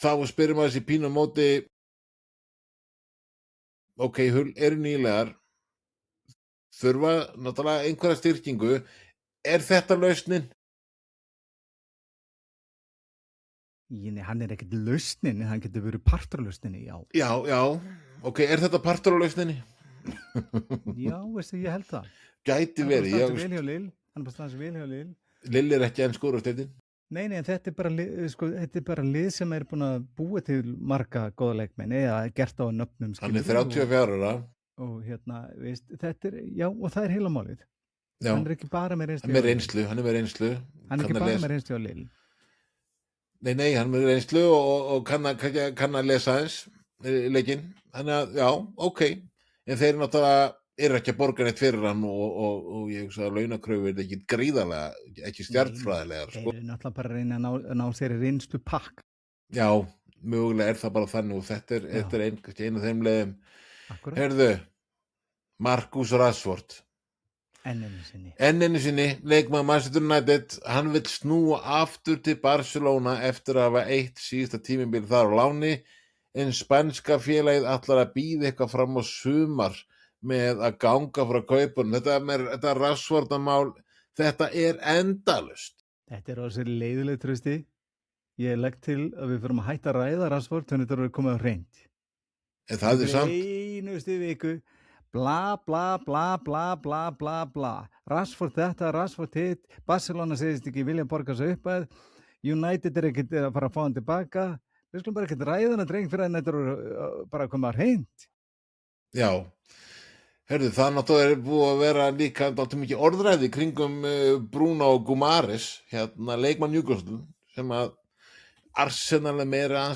Speaker 1: Þá spyrir maður þessi pínu á móti, ok, Hull eru nýlegar, þurfa náttúrulega einhverja styrkingu, er þetta lausnin?
Speaker 2: Hann er ekkert lausnin, hann getur verið partur af lausninni, já.
Speaker 1: Já, ok, er þetta partur af lausninni?
Speaker 2: Já, veistu, ég held það.
Speaker 1: Gæti verið, já.
Speaker 2: Hann er bara staðan sem vel hjá Lille.
Speaker 1: Lille er ekki enn skórasteinn.
Speaker 2: Nei, en þetta er bara lið sem er búin að búa til marga góða leikmenn, eða gert á nöfnum.
Speaker 1: Hann er 34 ára.
Speaker 2: Og veist, þetta er, já, og það er heila málið. Já. Hann er ekki bara með reynslu.
Speaker 1: Hann er með reynslu.
Speaker 2: Hann er ekki bara með reynslu á Lille.
Speaker 1: Nei, hann er með reynslu og kann að lesa eins leikinn. Þannig að, já, ok. En þeir náttúrulega eru ekki að borga neitt fyrir hann og ég hugsa að launakröfur er ekki gríðarlega, ekki stjarnfræðilegar.
Speaker 2: Þeir eru náttúrulega bara að reyna að ná þeirri reynslu pakk.
Speaker 1: Já, mögulega er það bara þannig og þetta er einu af þeim leiðum.
Speaker 2: Akkurat.
Speaker 1: Herðu, Marcus Rashford.
Speaker 2: Enn einu sinni,
Speaker 1: leikmaður Manchester United, hann vill snúa aftur til Barcelona eftir að hafa eitt síðasta tímabil þar á láni, en spænska félagið ætlar að bíða eitthvað fram á sumar með að ganga frá kaupunum. Þetta Rashford-mál, þetta er endalaust.
Speaker 2: Þetta er þessi leiðilegt Trausti. Ég legg til að við förum að hætta að ræða Rashford þannig að þetta er komið á hreint.
Speaker 1: En það er samt.
Speaker 2: Einustu viku. Bla, bla, bla, bla, bla, bla, bla. Rashford þetta, Rashford hitt. Barcelona segist ekki vilja borga sig upp að. United er ekkert að fara að fá hann tilbaka. Við skulum bara ekkert ræða hann að dreng fyrir að þetta er bara að koma á hreint.
Speaker 1: Já. Herðu, það náttúrulega er búið að vera líka náttúrulega mikið orðræði kringum Bruno Guimaraes, leikmann Newcastle, sem að Arsenal er meira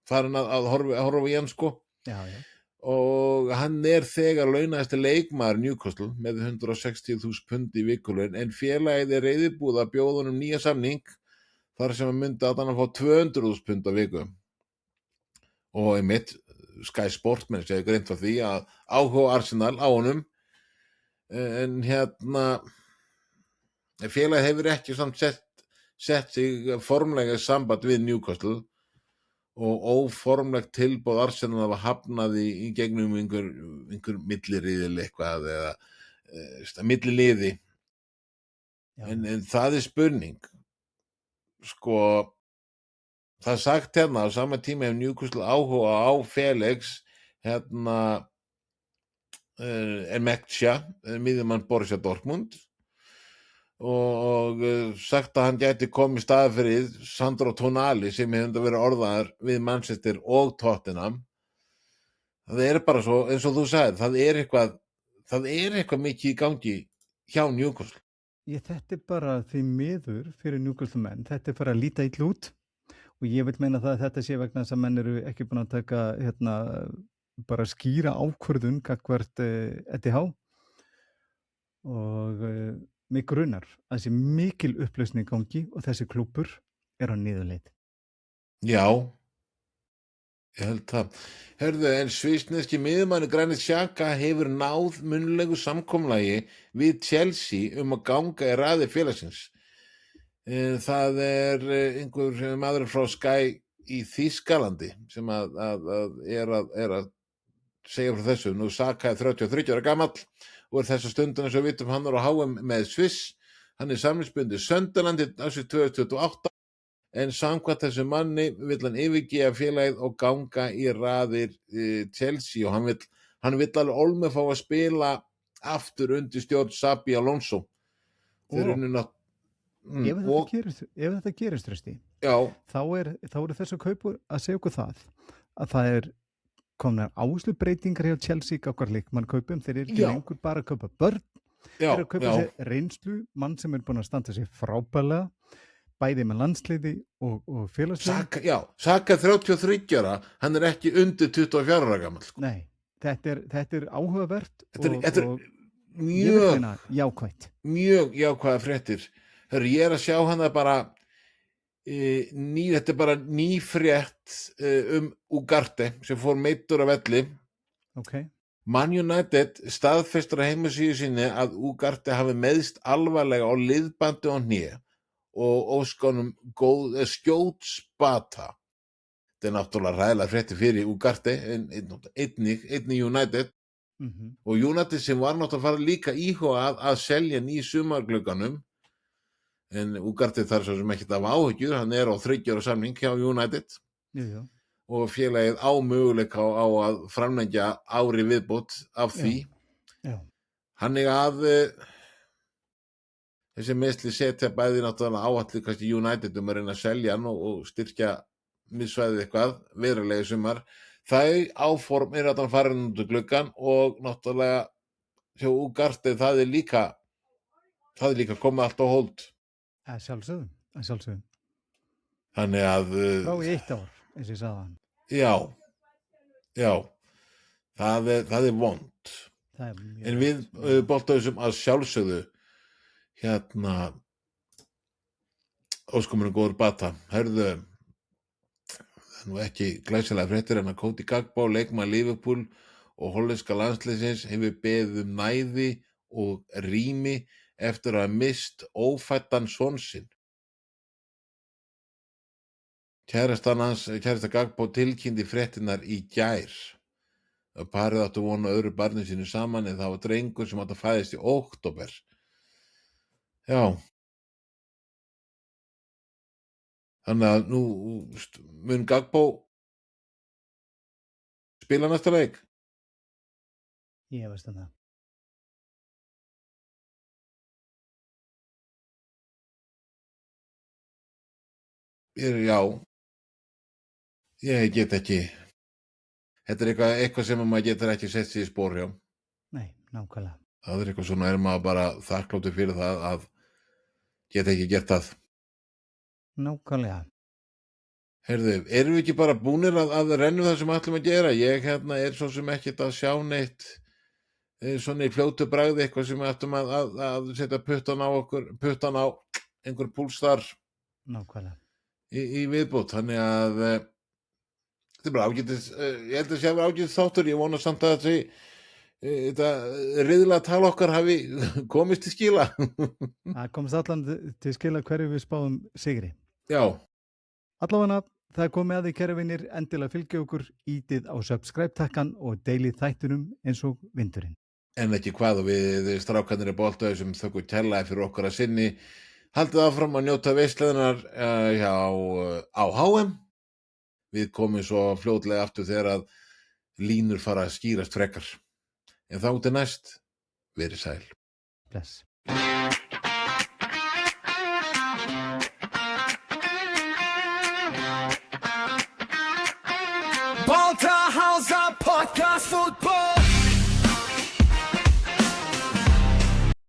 Speaker 1: farin að horfa í hann, sko.
Speaker 2: Já.
Speaker 1: Og hann er þegar launaðasti leikmaður Newcastle með 160.000 pund í vikulaun, en félagið er reiðubúið að bjóða honum nýja samning þar sem að myndi að hann að fá 200.000 pund á viku. Og einmitt Sky Sport menn segir greint frá því að áhuga Arsenal á honum, en félagið hefur ekki samt sett sig formlega í samband við Newcastle og óformlegt tilboð Arsenal hafa hafnað í gegnum einhver milliriðil eitthvað eða milliliði. En það er spurning. Sko, það er sagt á sama tíma hefur Newcastle áhuga á Felix Emekcia, miðjumann Borussia Dortmund, og sagt að hann gæti komið staði fyrir Sandro Tonali sem hefur verið orðaðar við Manchester og Tottenham. Það er bara svo, eins og þú sagðir, það er eitthvað mikið í gangi hjá Newcastle.
Speaker 2: Þetta er bara því miður fyrir Newcastle menn, þetta er bara að líta illa út og ég vil meina það að þetta sé vegna þess að menn eru ekki búin að taka bara skýra ákvörðun gagnvart ETH og mig grunar að þessi mikil upplausn í gangi og þessi klúbbur er á niðurleið. Já.
Speaker 1: Ég held það. Hörðu, en svissneski miðjumaður Granit Xhaka hefur náð munnlegu samkomulagi við Chelsea að ganga í raðir félagsins. Það er einhver maður frá Sky í Þýskalandi sem er að segja frá þessu. Nú Xhaka er 33 ára gamall og þessa stundina sem við vitum hann á HM með Sviss. Hann er samningsbundið Sunderland ásins 2028, en samkvæmt þessu manni vill hann yfirgefa félagið og ganga í raðir Chelsea og hann vill alveg ólmur fá að spila aftur undir stjórn Xabi Alonso.
Speaker 2: Ef þetta gerist Trausti, þá eru þessu kaupur að segja okkur það er komnar áherslubreytingar hjá Chelsea gagnvart leikmannkaupum. Þeir eru ekki lengur bara að kaupa börn,
Speaker 1: Já,
Speaker 2: Þeir eru að kaupa
Speaker 1: já,
Speaker 2: sér reynslu, mann sem er búinn að standa sig frábærlega, bæði með landsliði og félagsliði.
Speaker 1: Saka 33 ára, hann er ekki undir 24 ára gamall, sko.
Speaker 2: Nei, þetta er áhugavert
Speaker 1: Þetta er
Speaker 2: og ég vil
Speaker 1: mjög,
Speaker 2: meina jákvætt.
Speaker 1: mjög jákvæða fréttir. Hörru, ég er að sjá hann það bara, þetta er bara nýfrétt Ugarte sem fór meiddur af velli.
Speaker 2: Ok,
Speaker 1: Man United staðfestur á heimasíðu sinni að Ugarte hafi meiðst alvarlega á liðbandi og hné og óskanum skjót spata. Þetta er náttúrulega ræðilega frétti fyrir Ugarte, einnig United, og United sem var náttúrulega að fara líka íhuga að selja hann í sumarglugganum, en Ugarte þarf svo sem ekkert af áhyggjur, hann er á 3 ára samning hjá United
Speaker 2: jú.
Speaker 1: og félagið á möguleika á að framlengja ári viðbót af því.
Speaker 2: Já.
Speaker 1: Þannig að þessi meiðsli setja bæði náttúrulega áallir kannski United að reyna að selja hann og styrkja miðsvæðið eitthvað verulega í sumar. Þau áform er að hann farin út úr gluggan og náttúrulega hjá Ugarte það er líka komið allt á hold.
Speaker 2: Að sjálfsögðu.
Speaker 1: Þannig að
Speaker 2: Frá í 1 ár, eins og ég sagði hann.
Speaker 1: já, það er vond.
Speaker 2: Það er mjög
Speaker 1: En við boltaðum að sjálfsögðu óskumurinn góður bata. Hörðu, það er nú ekki glæsilega fréttir en að Cody Gakpo, leikmaður Liverpool og hollenska landsliðsins hefur beðið um næði og rými eftir að hafa misst ófæddan son sinn. Kærasta Gakpo tilkynnti fréttirnar í gær. Parið áttu von á öðru barni sínu saman en það var drengur sem átti að fæðast í október. Já. Þannig að nú mun Gakpo spila næsta leik.
Speaker 2: Ég veist það.
Speaker 1: Já. Ég get ekki. Þetta er eitthvað sem maður getur ekki sett sig í spor hjá.
Speaker 2: Nei, nákvæmlega.
Speaker 1: Það er eitthvað svona, er maður bara þakkláttur fyrir það að geta ekki gert það.
Speaker 2: Nákvæmlega.
Speaker 1: Heyrðu, erum við ekki bara búnir að renna það sem ætlum að gera? Ég er svo sem ekkert að sjá neitt svona í fljótu bragði eitthvað sem við ættum að setja puttan á einhver púls þar.
Speaker 2: Nákvæmlega.
Speaker 1: Í viðbót, þannig að þetta er bara ágætis, ég held að sé að vera ágætis þáttur, ég vona samt að þetta riðlega tala okkar hafi komist til skila.
Speaker 2: Það komist allan til skila hverju við spáðum sigri.
Speaker 1: Já.
Speaker 2: Allavega, það er komið að því kæru vinir, endilega fylgja okkur, ítið á subscribe-takkan og deilið þættunum eins og vindurinn. En
Speaker 1: ekki hvað, og við strákarnir í boltaðu sem þökkum kærlega fyrir okkar að sinni. Haldið áfram að njóta veislunar á HM. Við komum svo fljótlega aftur þegar að línur fara að skýrast frekar. En þá til næst, verið sæl.
Speaker 2: Bless.